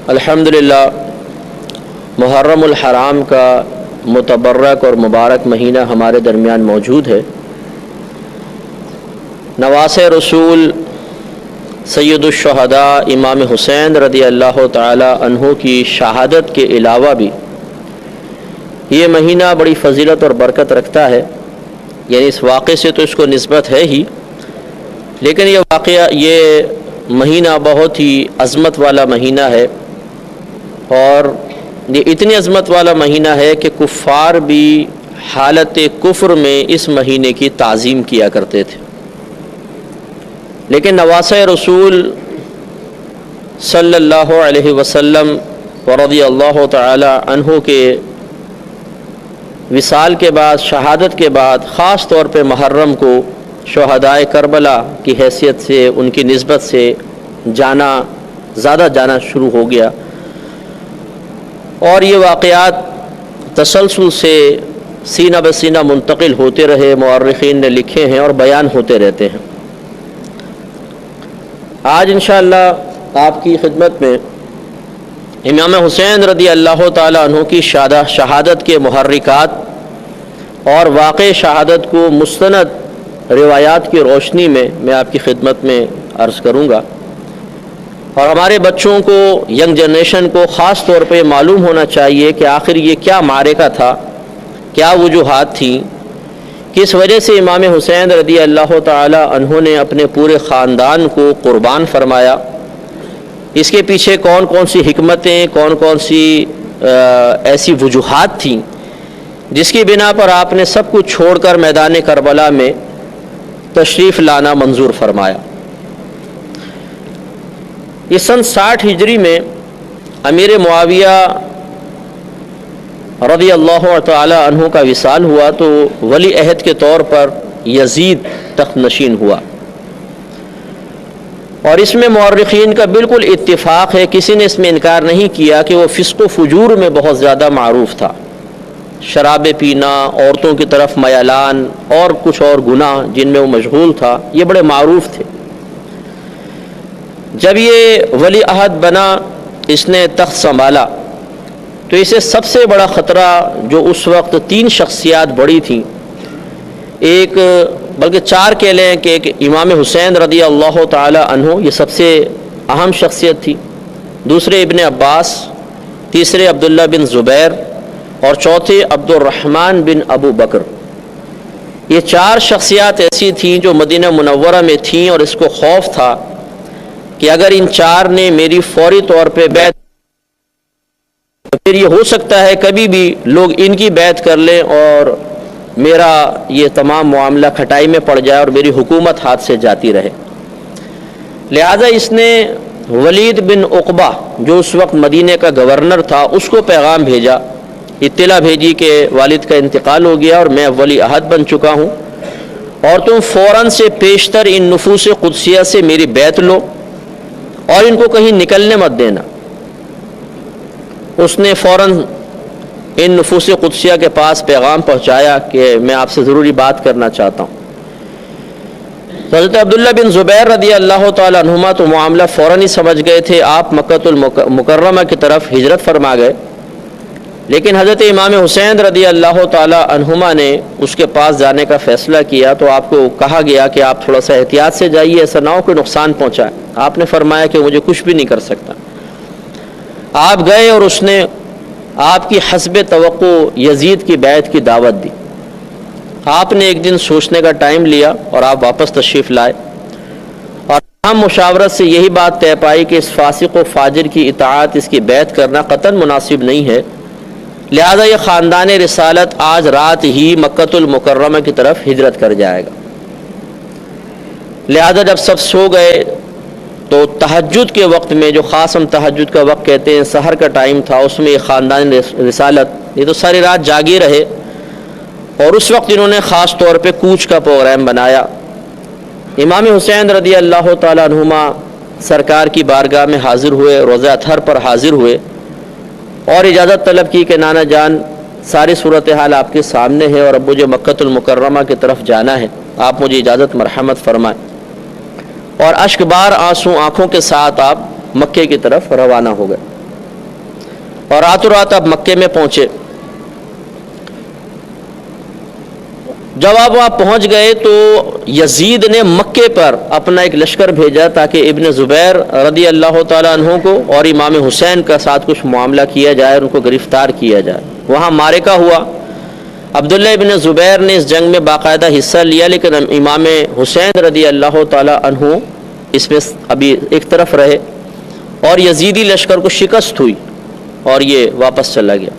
الحمدللہ محرم الحرام کا متبرک اور مبارک مہینہ ہمارے درمیان موجود ہے۔ نواسۂ رسول سید الشہداء امام حسین رضی اللہ تعالی عنہ کی شہادت کے علاوہ بھی یہ مہینہ بڑی فضیلت اور برکت رکھتا ہے، یعنی اس واقعے سے تو اس کو نسبت ہے ہی، لیکن یہ مہینہ بہت ہی عظمت والا مہینہ ہے، اور یہ اتنی عظمت والا مہینہ ہے کہ کفار بھی حالت کفر میں اس مہینے کی تعظیم کیا کرتے تھے، لیکن نواسۂ رسول صلی اللہ علیہ وسلم ورضی اللہ تعالی عنہ کے وصال کے بعد، شہادت کے بعد، خاص طور پہ محرم کو شہدائے کربلا کی حیثیت سے، ان کی نسبت سے زیادہ جانا شروع ہو گیا، اور یہ واقعات تسلسل سے سینہ بسینہ منتقل ہوتے رہے، مورخین نے لکھے ہیں اور بیان ہوتے رہتے ہیں۔ آج انشاءاللہ آپ کی خدمت میں امام حسین رضی اللہ تعالی عنہ کی شہادت کے محرکات اور واقع شہادت کو مستند روایات کی روشنی میں آپ کی خدمت میں عرض کروں گا، اور ہمارے بچوں کو، ینگ جنریشن کو خاص طور پہ معلوم ہونا چاہیے کہ آخر یہ کیا معرکہ تھا، کیا وجوہات تھیں، کس وجہ سے امام حسین رضی اللہ تعالی عنہ نے اپنے پورے خاندان کو قربان فرمایا، اس کے پیچھے کون کون سی حکمتیں، کون کون سی ایسی وجوہات تھیں جس کی بنا پر آپ نے سب کچھ چھوڑ کر میدان کربلا میں تشریف لانا منظور فرمایا۔ یہ سن 60 ہجری میں امیر معاویہ رضی اللہ تعالی عنہ کا وصال ہوا تو ولی عہد کے طور پر یزید تخت نشین ہوا، اور اس میں مورخین کا بالکل اتفاق ہے، کسی نے اس میں انکار نہیں کیا کہ وہ فسق و فجور میں بہت زیادہ معروف تھا، شراب پینا، عورتوں کی طرف میلان اور کچھ اور گناہ جن میں وہ مشغول تھا، یہ بڑے معروف تھے۔ جب یہ ولی عہد بنا، اس نے تخت سنبھالا، تو اسے سب سے بڑا خطرہ جو اس وقت 3 شخصیات بڑی تھیں، ایک بلکہ 4 کہہ لیں کہ ایک امام حسین رضی اللہ تعالی عنہ، یہ سب سے اہم شخصیت تھی، دوسرے ابن عباس، تیسرے عبداللہ بن زبیر، اور چوتھے عبد الرحمن بن ابو بکر۔ یہ 4 شخصیات ایسی تھیں جو مدینہ منورہ میں تھیں، اور اس کو خوف تھا کہ اگر ان 4 نے میری فوری طور پہ بیعت، پھر یہ ہو سکتا ہے کبھی بھی لوگ ان کی بیعت کر لیں اور میرا یہ تمام معاملہ کھٹائی میں پڑ جائے اور میری حکومت ہاتھ سے جاتی رہے۔ لہذا اس نے ولید بن عقبہ جو اس وقت مدینہ کا گورنر تھا، اس کو پیغام بھیجا، اطلاع بھیجی کہ والد کا انتقال ہو گیا اور میں ولی عہد بن چکا ہوں، اور تم فوراً سے پیشتر ان نفوس قدسیہ سے میری بیعت لو اور ان کو کہیں نکلنے مت دینا۔ اس نے فوراً ان نفوس قدسیہ کے پاس پیغام پہنچایا کہ میں آپ سے ضروری بات کرنا چاہتا ہوں۔ حضرت عبداللہ بن زبیر رضی اللہ تعالی عنہما تو معاملہ فوراً ہی سمجھ گئے تھے، آپ مکۃ المکرمہ کی طرف ہجرت فرما گئے، لیکن حضرت امام حسین رضی اللہ تعالی عنہما نے اس کے پاس جانے کا فیصلہ کیا تو آپ کو کہا گیا کہ آپ تھوڑا سا احتیاط سے جائیے، ایسا نہ ہو کہ نقصان پہنچائے۔ آپ نے فرمایا کہ مجھے کچھ بھی نہیں کر سکتا۔ آپ گئے اور اس نے آپ کی حسب توقع یزید کی بیعت کی دعوت دی۔ آپ نے ایک دن سوچنے کا ٹائم لیا اور آپ واپس تشریف لائے، اور ہم مشاورت سے یہی بات طے پائی کہ اس فاسق و فاجر کی اطاعت، اس کی بیعت کرنا قطعاً مناسب نہیں ہے، لہذا یہ خاندان رسالت آج رات ہی مکۃ المکرمہ کی طرف ہجرت کر جائے گا۔ لہذا جب سب سو گئے تو تہجد کے وقت میں، جو خاص ہم تہجد کا وقت کہتے ہیں، سحر کا ٹائم تھا، اس میں یہ خاندان رسالت یہ تو ساری رات جاگے رہے، اور اس وقت انہوں نے خاص طور پہ کوچ کا پروگرام بنایا۔ امام حسین رضی اللہ تعالی عنہما سرکار کی بارگاہ میں حاضر ہوئے، روضہ اطہر پر حاضر ہوئے اور اجازت طلب کی کہ نانا جان ساری صورتحال آپ کے سامنے ہے اور اب مجھے مکۃ المکرمہ کی طرف جانا ہے، آپ مجھے اجازت مرحمت فرمائیں، اور اشک بار آنسو آنکھوں کے ساتھ آپ مکے کی طرف روانہ ہو گئے۔ اور راتوں رات آپ مکے میں پہنچے. جب آپ وہاں پہنچ گئے تو یزید نے مکے پر اپنا ایک لشکر بھیجا تاکہ ابن زبیر رضی اللہ تعالیٰ عنہ کو اور امام حسین کا ساتھ کچھ معاملہ کیا جائے اور ان کو گرفتار کیا جائے. وہاں معرکہ ہوا. عبداللہ ابن زبیر نے اس جنگ میں باقاعدہ حصہ لیا، لیکن امام حسین رضی اللہ تعالیٰ عنہ اس میں ابھی ایک طرف رہے اور یزیدی لشکر کو شکست ہوئی اور یہ واپس چلا گیا.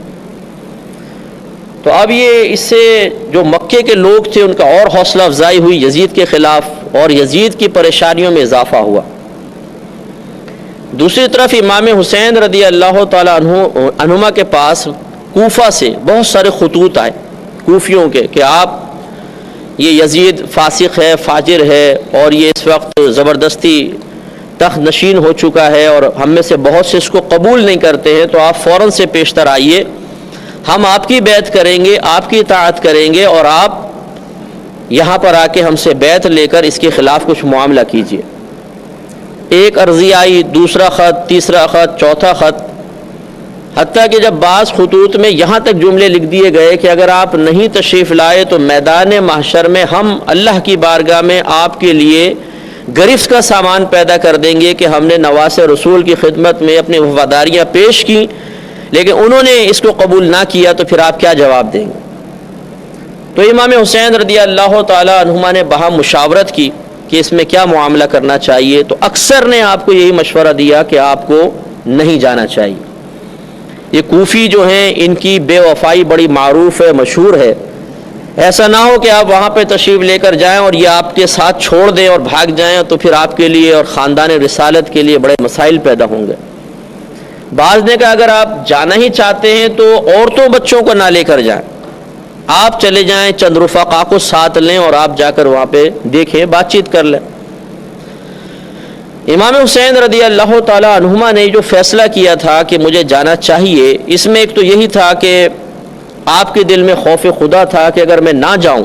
تو اب یہ اس سے جو مکے کے لوگ تھے ان کا اور حوصلہ افزائی ہوئی یزید کے خلاف اور یزید کی پریشانیوں میں اضافہ ہوا. دوسری طرف امام حسین رضی اللہ تعالیٰ عنہما کے پاس کوفہ سے بہت سارے خطوط آئے کوفیوں کے کہ آپ یہ یزید فاسق ہے، فاجر ہے اور یہ اس وقت زبردستی تخت نشین ہو چکا ہے اور ہم میں سے بہت سے اس کو قبول نہیں کرتے ہیں، تو آپ فوراً سے پیشتر آئیے، ہم آپ کی بیعت کریں گے، آپ کی اطاعت کریں گے اور آپ یہاں پر آ کے ہم سے بیعت لے کر اس کے خلاف کچھ معاملہ کیجیے. ایک عرضی آئی، دوسرا خط، تیسرا خط، چوتھا خط، حتیٰ کہ جب بعض خطوط میں یہاں تک جملے لکھ دیے گئے کہ اگر آپ نہیں تشریف لائے تو میدان محشر میں ہم اللہ کی بارگاہ میں آپ کے لیے گرفت کا سامان پیدا کر دیں گے کہ ہم نے نواس رسول کی خدمت میں اپنی وفاداریاں پیش کی لیکن انہوں نے اس کو قبول نہ کیا، تو پھر آپ کیا جواب دیں گے؟ تو امام حسین رضی اللہ تعالیٰ عنہما نے باہم مشاورت کی کہ اس میں کیا معاملہ کرنا چاہیے. تو اکثر نے آپ کو یہی مشورہ دیا کہ آپ کو نہیں جانا چاہیے. یہ کوفی جو ہیں ان کی بے وفائی بڑی معروف ہے، مشہور ہے. ایسا نہ ہو کہ آپ وہاں پہ تشریف لے کر جائیں اور یہ آپ کے ساتھ چھوڑ دیں اور بھاگ جائیں، تو پھر آپ کے لیے اور خاندان رسالت کے لیے بڑے مسائل پیدا ہوں گے. بعض نے کہا اگر آپ جانا ہی چاہتے ہیں تو عورتوں بچوں کو نہ لے کر جائیں، آپ چلے جائیں، چند رفقا کو ساتھ لیں اور آپ جا کر وہاں پہ دیکھیں، بات چیت کر لیں. امام حسین رضی اللہ تعالیٰ عنہما نے جو فیصلہ کیا تھا کہ مجھے جانا چاہیے، اس میں ایک تو یہی تھا کہ آپ کے دل میں خوف خدا تھا کہ اگر میں نہ جاؤں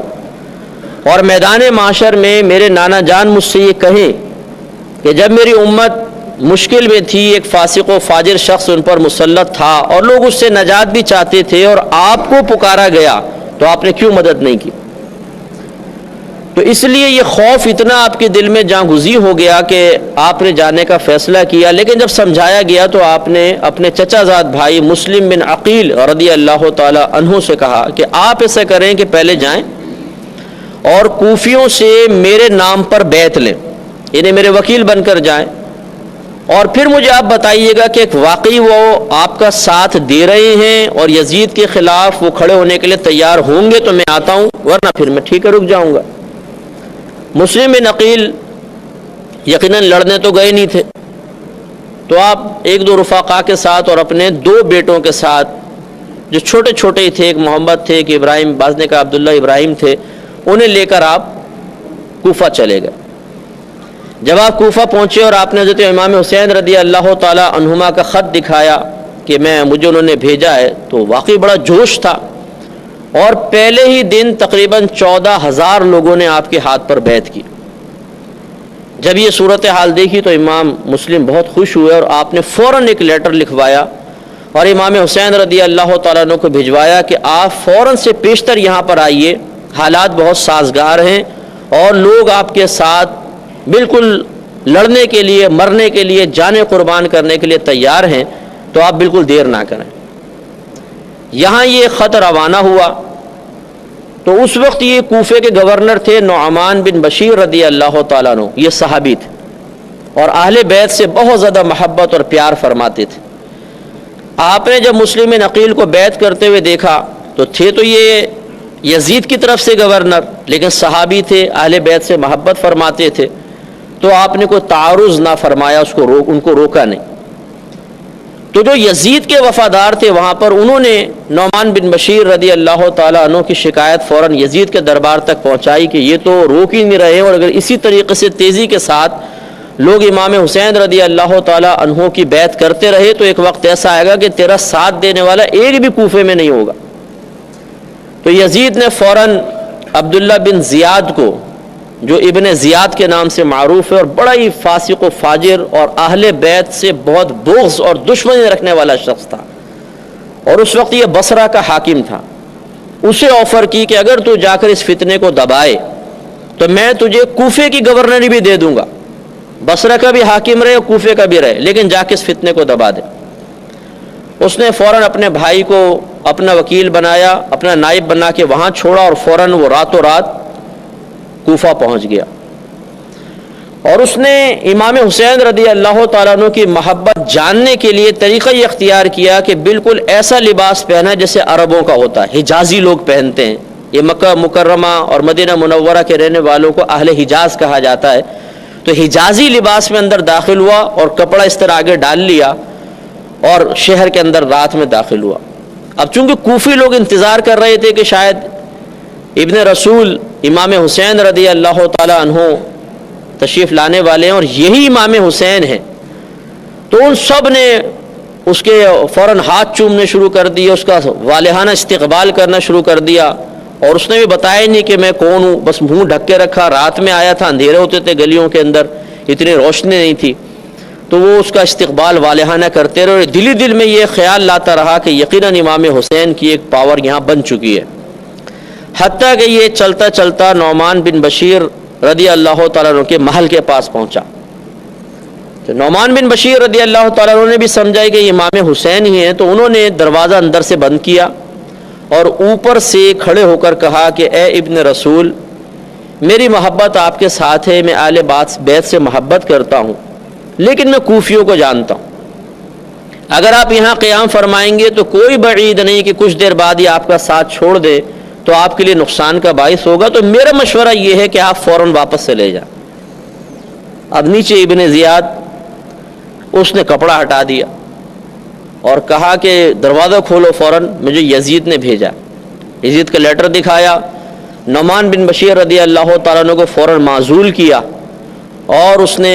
اور میدان معاشر میں میرے نانا جان مجھ سے یہ کہیں کہ جب میری امت مشکل میں تھی ایک فاسق و فاجر شخص ان پر مسلط تھا اور لوگ اس سے نجات بھی چاہتے تھے اور آپ کو پکارا گیا تو آپ نے کیوں مدد نہیں کی. تو اس لیے یہ خوف اتنا آپ کے دل میں جاں گزی ہو گیا کہ آپ نے جانے کا فیصلہ کیا. لیکن جب سمجھایا گیا تو آپ نے اپنے چچا زاد بھائی مسلم بن عقیل رضی اللہ تعالی عنہ سے کہا کہ آپ ایسا کریں کہ پہلے جائیں اور کوفیوں سے میرے نام پر بیعت لیں، انہیں میرے وکیل بن کر جائیں، اور پھر مجھے آپ بتائیے گا کہ واقعی وہ آپ کا ساتھ دے رہے ہیں اور یزید کے خلاف وہ کھڑے ہونے کے لیے تیار ہوں گے تو میں آتا ہوں، ورنہ پھر میں ٹھیک ہے رک جاؤں گا. مسلم بن عقیل یقیناً لڑنے تو گئے نہیں تھے، تو آپ ایک دو رفقا کے ساتھ اور اپنے دو بیٹوں کے ساتھ جو چھوٹے چھوٹے ہی تھے، ایک محمد تھے، ایک ابراہیم، بعض نے کہا عبداللہ ابراہیم تھے، انہیں لے کر آپ کوفہ چلے گئے. جب آپ کوفہ پہنچے اور آپ نے حضرت امام حسین رضی اللہ تعالی عنہما کا خط دکھایا کہ مجھے انہوں نے بھیجا ہے، تو واقعی بڑا جوش تھا اور پہلے ہی دن تقریباً 14,000 لوگوں نے آپ کے ہاتھ پر بیعت کی. جب یہ صورتحال دیکھی تو امام مسلم بہت خوش ہوئے اور آپ نے فوراً ایک لیٹر لکھوایا اور امام حسین رضی اللہ تعالیٰ عنہ کو بھجوایا کہ آپ فوراً سے پیشتر یہاں پر آئیے، حالات بہت سازگار ہیں اور لوگ آپ کے ساتھ بالکل لڑنے کے لیے، مرنے کے لیے، جانیں قربان کرنے کے لیے تیار ہیں، تو آپ بالکل دیر نہ کریں. یہاں یہ خط روانہ ہوا تو اس وقت یہ کوفے کے گورنر تھے نعمان بن بشیر رضی اللہ تعالیٰ عنہ، یہ صحابی تھے اور اہل بیت سے بہت زیادہ محبت اور پیار فرماتے تھے. آپ نے جب مسلم بن عقیل کو بیعت کرتے ہوئے دیکھا تو تھے تو یہ یزید کی طرف سے گورنر، لیکن صحابی تھے، اہل بیت سے محبت فرماتے تھے، تو آپ نے کوئی تعارض نہ فرمایا، ان کو روکا نہیں. تو جو یزید کے وفادار تھے وہاں پر، انہوں نے نعمان بن بشیر رضی اللہ تعالیٰ عنہ کی شکایت فوراً یزید کے دربار تک پہنچائی کہ یہ تو روک ہی نہیں رہے، اور اگر اسی طریقے سے تیزی کے ساتھ لوگ امام حسین رضی اللہ تعالیٰ عنہ کی بیعت کرتے رہے تو ایک وقت ایسا آئے گا کہ تیرا ساتھ دینے والا ایک بھی کوفے میں نہیں ہوگا. تو یزید نے فوراً عبداللہ بن زیاد کو، جو ابن زیاد کے نام سے معروف ہے اور بڑا ہی فاسق و فاجر اور اہل بیت سے بہت بغض اور دشمنی رکھنے والا شخص تھا، اور اس وقت یہ بصرہ کا حاکم تھا. اسے آفر کی کہ اگر تو جا کر اس فتنے کو دبائے تو میں تجھے کوفے کی گورنری بھی دے دوں گا, بصرہ کا بھی حاکم رہے اور کوفے کا بھی رہے, لیکن جا کے اس فتنے کو دبا دے. اس نے فوراً اپنے بھائی کو اپنا وکیل بنایا, اپنا نائب بنا کے وہاں چھوڑا, اور فوراً وہ راتوں رات کوفہ پہنچ گیا. اور اس نے امام حسین رضی اللہ تعالیٰ عنہ کی محبت جاننے کے لیے طریقہ یہ اختیار کیا کہ بالکل ایسا لباس پہنا جیسے عربوں کا ہوتا ہے, حجازی لوگ پہنتے ہیں. یہ مکہ مکرمہ اور مدینہ منورہ کے رہنے والوں کو اہل حجاز کہا جاتا ہے. تو حجازی لباس میں اندر داخل ہوا اور کپڑا اس طرح آگے ڈال لیا اور شہر کے اندر رات میں داخل ہوا. اب چونکہ کوفی لوگ انتظار کر رہے تھے کہ شاید ابن رسول امام حسین رضی اللہ تعالیٰ عنہ تشریف لانے والے ہیں اور یہی امام حسین ہیں, تو ان سب نے اس کے فوراً ہاتھ چومنے شروع کر دیے, اس کا والہانہ استقبال کرنا شروع کر دیا. اور اس نے بھی بتایا نہیں کہ میں کون ہوں, بس منہ ڈھک کے رکھا, رات میں آیا تھا, اندھیرے ہوتے تھے گلیوں کے اندر, اتنی روشنی نہیں تھی. تو وہ اس کا استقبال والہانہ کرتے رہے, اور دلی دل میں یہ خیال لاتا رہا کہ یقیناً امام حسین کی ایک پاور یہاں بن چکی ہے. حتیٰ کہ یہ چلتا چلتا نعمان بن بشیر رضی اللہ تعالیٰ عنہ کے محل کے پاس پہنچا. تو نعمان بن بشیر رضی اللہ تعالیٰ عنہ نے بھی سمجھا کہ یہ امام حسین ہی ہیں, تو انہوں نے دروازہ اندر سے بند کیا اور اوپر سے کھڑے ہو کر کہا کہ اے ابن رسول, میری محبت آپ کے ساتھ ہے, میں اہل بیت سے محبت کرتا ہوں, لیکن میں کوفیوں کو جانتا ہوں. اگر آپ یہاں قیام فرمائیں گے تو کوئی بعید نہیں کہ کچھ دیر بعد یہ آپ کا ساتھ چھوڑ دے, تو آپ کے لیے نقصان کا باعث ہوگا. تو میرا مشورہ یہ ہے کہ آپ فوراً واپس سے لے جائیں. اب نیچے ابن زیاد, اس نے کپڑا ہٹا دیا اور کہا کہ دروازہ کھولو فوراً, مجھے یزید نے بھیجا. یزید کا لیٹر دکھایا, نعمان بن بشیر رضی اللہ تعالیٰ عنہ کو فوراً معزول کیا, اور اس نے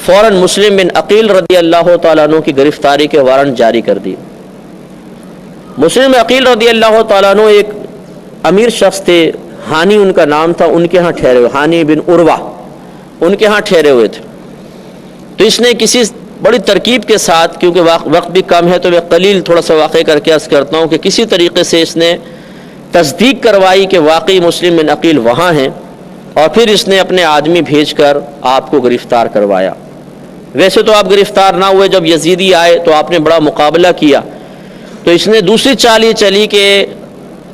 فوراً مسلم بن عقیل رضی اللہ تعالیٰ عنہ کی گرفتاری کے وارنٹ جاری کر دی. مسلم بن عقیل رضی اللہ تعالیٰ عنہ ایک امیر شخص تھے, ہانی ان کا نام تھا, ان کے ہاں ٹھہرے ہوئے, ہانی بن عروہ ان کے ہاں ٹھہرے ہوئے تھے. تو اس نے کسی بڑی ترکیب کے ساتھ, کیونکہ وقت بھی کم ہے تو میں قلیل تھوڑا سا واقعہ کر کے عرض کرتا ہوں, کہ کسی طریقے سے اس نے تصدیق کروائی کہ واقعی مسلم بن عقیل وہاں ہیں, اور پھر اس نے اپنے آدمی بھیج کر آپ کو گرفتار کروایا. ویسے تو آپ گرفتار نہ ہوئے, جب یزیدی آئے تو آپ نے بڑا مقابلہ کیا, تو اس نے دوسری چال یہ چلی کہ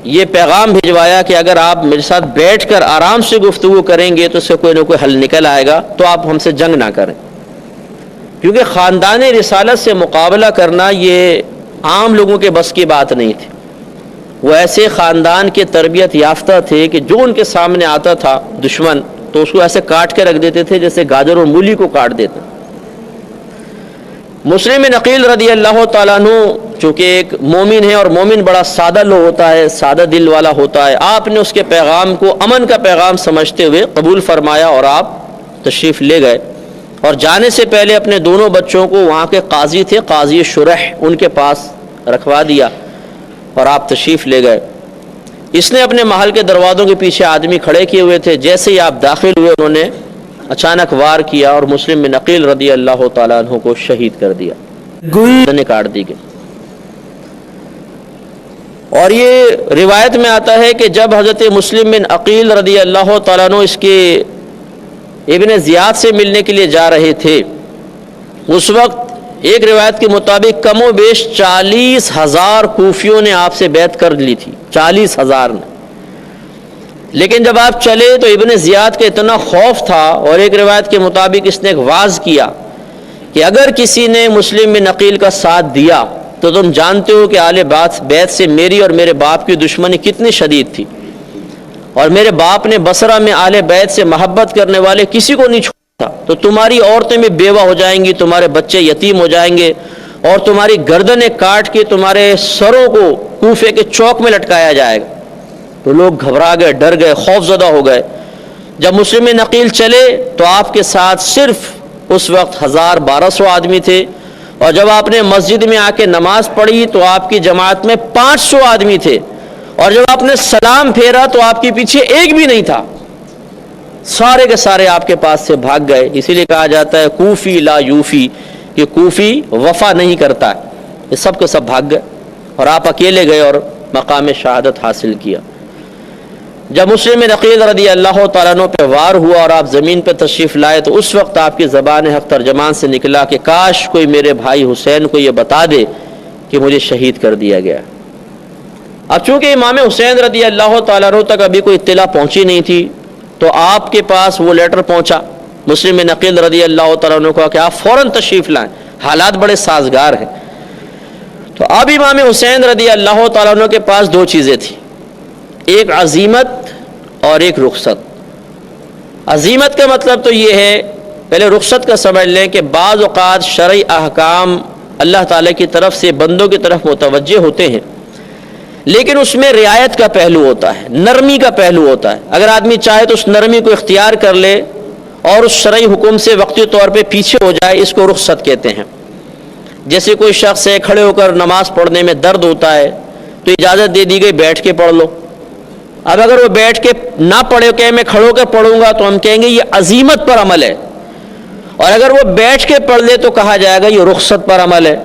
یہ پیغام بھجوایا کہ اگر آپ میرے ساتھ بیٹھ کر آرام سے گفتگو کریں گے تو اس سے کوئی نہ کوئی حل نکل آئے گا, تو آپ ہم سے جنگ نہ کریں. کیونکہ خاندان رسالت سے مقابلہ کرنا یہ عام لوگوں کے بس کی بات نہیں تھی. وہ ایسے خاندان کے تربیت یافتہ تھے کہ جو ان کے سامنے آتا تھا دشمن, تو اس کو ایسے کاٹ کے رکھ دیتے تھے جیسے گاجر اور مولی کو کاٹ دیتے. مسلم بن عقیل رضی اللہ تعالیٰ عنہ چونکہ ایک مومن ہے, اور مومن بڑا سادہ لو ہوتا ہے, سادہ دل والا ہوتا ہے, آپ نے اس کے پیغام کو امن کا پیغام سمجھتے ہوئے قبول فرمایا اور آپ تشریف لے گئے. اور جانے سے پہلے اپنے دونوں بچوں کو وہاں کے قاضی تھے, قاضی شرح, ان کے پاس رکھوا دیا اور آپ تشریف لے گئے. اس نے اپنے محل کے دروازوں کے پیچھے آدمی کھڑے کیے ہوئے تھے, جیسے ہی آپ داخل ہوئے انہوں نے اچانک وار کیا اور مسلم بن عقیل رضی اللہ تعالیٰ عنہ کو شہید کر دیا, گردنیں کاٹ دی گئی. اور یہ روایت میں آتا ہے کہ جب حضرت مسلم بن عقیل رضی اللہ تعالیٰ عنہ اس کے ابن زیاد سے ملنے کے لیے جا رہے تھے, اس وقت ایک روایت کے مطابق کم و بیش 40,000 کوفیوں نے آپ سے بیعت کر لی تھی, 40,000 نے. لیکن جب آپ چلے تو ابن زیاد کا اتنا خوف تھا, اور ایک روایت کے مطابق اس نے ایک واز کیا کہ اگر کسی نے مسلم بن عقیل کا ساتھ دیا تو تم جانتے ہو کہ آل بیت سے میری اور میرے باپ کی دشمنی کتنی شدید تھی, اور میرے باپ نے بصرہ میں آل بیت سے محبت کرنے والے کسی کو نہیں چھوڑا, تو تمہاری عورتیں بھی بیوہ ہو جائیں گی, تمہارے بچے یتیم ہو جائیں گے, اور تمہاری گردنیں کاٹ کے تمہارے سروں کو کوفے کے چوک میں لٹکایا جائے گا. تو لوگ گھبرا گئے, ڈر گئے, خوف زدہ ہو گئے. جب مسلم بن عقیل چلے تو آپ کے ساتھ صرف اس وقت 1200 آدمی تھے, اور جب آپ نے مسجد میں آ کے نماز پڑھی تو آپ کی جماعت میں 500 آدمی تھے, اور جب آپ نے سلام پھیرا تو آپ کے پیچھے ایک بھی نہیں تھا, سارے کے سارے آپ کے پاس سے بھاگ گئے. اسی لیے کہا جاتا ہے کوفی لا یوفی, کہ کوفی وفا نہیں کرتا ہے. یہ سب کے سب بھاگ گئے. اور آپ اکیلے گئے اور مقام شہادت حاصل کیا۔ جب مسلم بن عقیل رضی اللہ تعالیٰ عنہ پہ وار ہوا اور آپ زمین پہ تشریف لائے تو اس وقت آپ کی زبان حق ترجمان سے نکلا کہ کاش کوئی میرے بھائی حسین کو یہ بتا دے کہ مجھے شہید کر دیا گیا۔ اب چونکہ امام حسین رضی اللہ تعالیٰ عنہ تک ابھی کوئی اطلاع پہنچی نہیں تھی تو آپ کے پاس وہ لیٹر پہنچا مسلم بن عقیل رضی اللہ تعالیٰ عنہ کو کہ آپ فوراً تشریف لائیں، حالات بڑے سازگار ہیں۔ تو اب امام حسین رضی اللہ تعالیٰ عنہ کے پاس دو چیزیں تھیں، ایک عزیمت اور ایک رخصت۔ عزیمت کا مطلب تو یہ ہے، پہلے رخصت کا سمجھ لیں کہ بعض اوقات شرعی احکام اللہ تعالیٰ کی طرف سے بندوں کی طرف متوجہ ہوتے ہیں، لیکن اس میں رعایت کا پہلو ہوتا ہے، نرمی کا پہلو ہوتا ہے۔ اگر آدمی چاہے تو اس نرمی کو اختیار کر لے اور اس شرعی حکم سے وقتی طور پہ پیچھے ہو جائے، اس کو رخصت کہتے ہیں۔ جیسے کوئی شخص ہے کھڑے ہو کر نماز پڑھنے میں درد ہوتا ہے تو اجازت دے دی گئی بیٹھ کے پڑھ لو۔ اب اگر وہ بیٹھ کے نہ پڑھے کہ میں کھڑو کے پڑھوں گا تو ہم کہیں گے یہ عزیمت پر عمل ہے، اور اگر وہ بیٹھ کے پڑھ لے تو کہا جائے گا یہ رخصت پر عمل ہے۔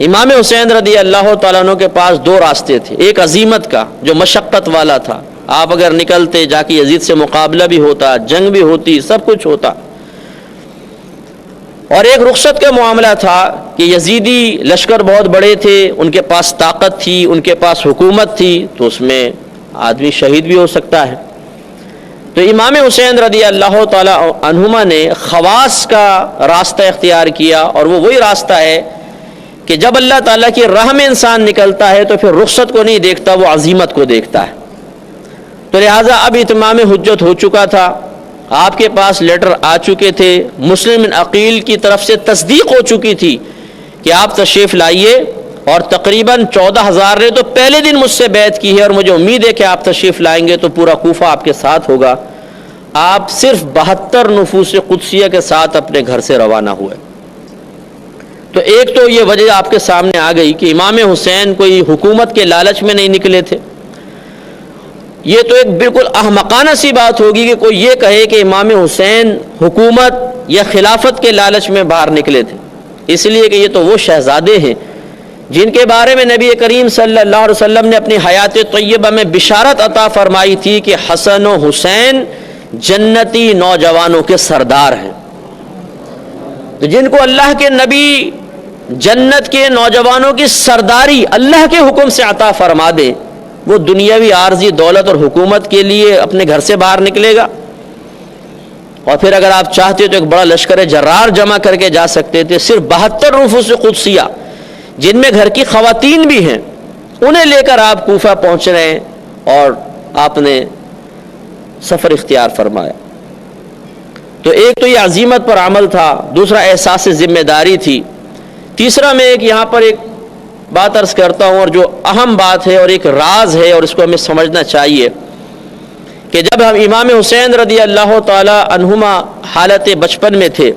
امام حسین رضی اللہ تعالیٰ عنہ کے پاس دو راستے تھے، ایک عزیمت کا جو مشقت والا تھا، آپ اگر نکلتے جا کے یزید سے مقابلہ بھی ہوتا، جنگ بھی ہوتی، سب کچھ ہوتا، اور ایک رخصت کا معاملہ تھا کہ یزیدی لشکر بہت بڑے تھے، ان کے پاس طاقت تھی، ان کے پاس حکومت تھی، تو اس میں آدمی شہید بھی ہو سکتا ہے۔ تو امام حسین رضی اللہ تعالی عنہما نے خواص کا راستہ اختیار کیا، اور وہ وہی راستہ ہے کہ جب اللہ تعالیٰ کی راہ میں انسان نکلتا ہے تو پھر رخصت کو نہیں دیکھتا، وہ عزیمت کو دیکھتا ہے۔ تو لہٰذا اب اتمام حجت ہو چکا تھا، آپ کے پاس لیٹر آ چکے تھے، مسلم بن عقیل کی طرف سے تصدیق ہو چکی تھی کہ آپ تشریف لائیے، اور تقریباً 14,000 نے تو پہلے دن مجھ سے بیعت کی ہے، اور مجھے امید ہے کہ آپ تشریف لائیں گے تو پورا کوفہ آپ کے ساتھ ہوگا۔ آپ صرف 72 نفوس قدسیہ کے ساتھ اپنے گھر سے روانہ ہوئے۔ تو ایک تو یہ وجہ آپ کے سامنے آ گئی کہ امام حسین کوئی حکومت کے لالچ میں نہیں نکلے تھے۔ یہ تو ایک بالکل احمقانہ سی بات ہوگی کہ کوئی یہ کہے کہ امام حسین حکومت یا خلافت کے لالچ میں باہر نکلے تھے، اس لیے کہ یہ تو وہ شہزادے ہیں جن کے بارے میں نبی کریم صلی اللہ علیہ وسلم نے اپنی حیات طیبہ میں بشارت عطا فرمائی تھی کہ حسن و حسین جنتی نوجوانوں کے سردار ہیں۔ تو جن کو اللہ کے نبی جنت کے نوجوانوں کی سرداری اللہ کے حکم سے عطا فرما دے، وہ دنیاوی عارضی دولت اور حکومت کے لیے اپنے گھر سے باہر نکلے گا؟ اور پھر اگر آپ چاہتے تو ایک بڑا لشکر جرار جمع کر کے جا سکتے تھے۔ صرف 72 نفوس قدسیہ جن میں گھر کی خواتین بھی ہیں، انہیں لے کر آپ کوفہ پہنچ رہے ہیں، اور آپ نے سفر اختیار فرمایا۔ تو ایک تو یہ عزیمت پر عمل تھا، دوسرا احساس ذمہ داری تھی، تیسرا میں یہاں پر ایک بات عرض کرتا ہوں، اور جو اہم بات ہے اور ایک راز ہے اور اس کو ہمیں سمجھنا چاہیے کہ جب ہم امام حسین رضی اللہ تعالی عنہما حالت بچپن میں تھے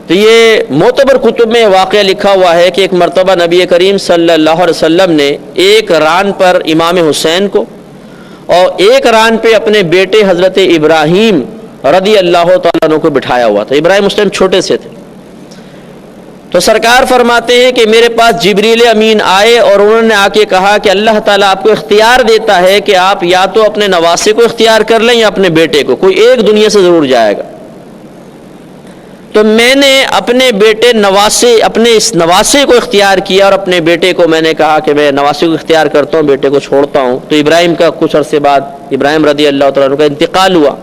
تو یہ معتبر کتب میں واقعہ لکھا ہوا ہے کہ ایک مرتبہ نبی کریم صلی اللہ علیہ وسلم نے ایک ران پر امام حسین کو اور ایک ران پہ اپنے بیٹے حضرت ابراہیم رضی اللہ تعالیٰ عنہ کو بٹھایا ہوا تھا۔ ابراہیم اس ٹائم چھوٹے سے تھے۔ تو سرکار فرماتے ہیں کہ میرے پاس جبریل امین آئے اور انہوں نے آ کے کہا کہ اللہ تعالیٰ آپ کو اختیار دیتا ہے کہ آپ یا تو اپنے نواسے کو اختیار کر لیں یا اپنے بیٹے کو، کوئی ایک دنیا سے ضرور جائے گا۔ تو میں نے اپنے بیٹے اپنے اس نواسے کو اختیار کیا، اور اپنے بیٹے کو میں نے کہا کہ میں نواسے کو اختیار کرتا ہوں، بیٹے کو چھوڑتا ہوں۔ تو ابراہیم کا کچھ عرصے بعد ابراہیم رضی اللہ تعالیٰ عنہ کا انتقال ہوا،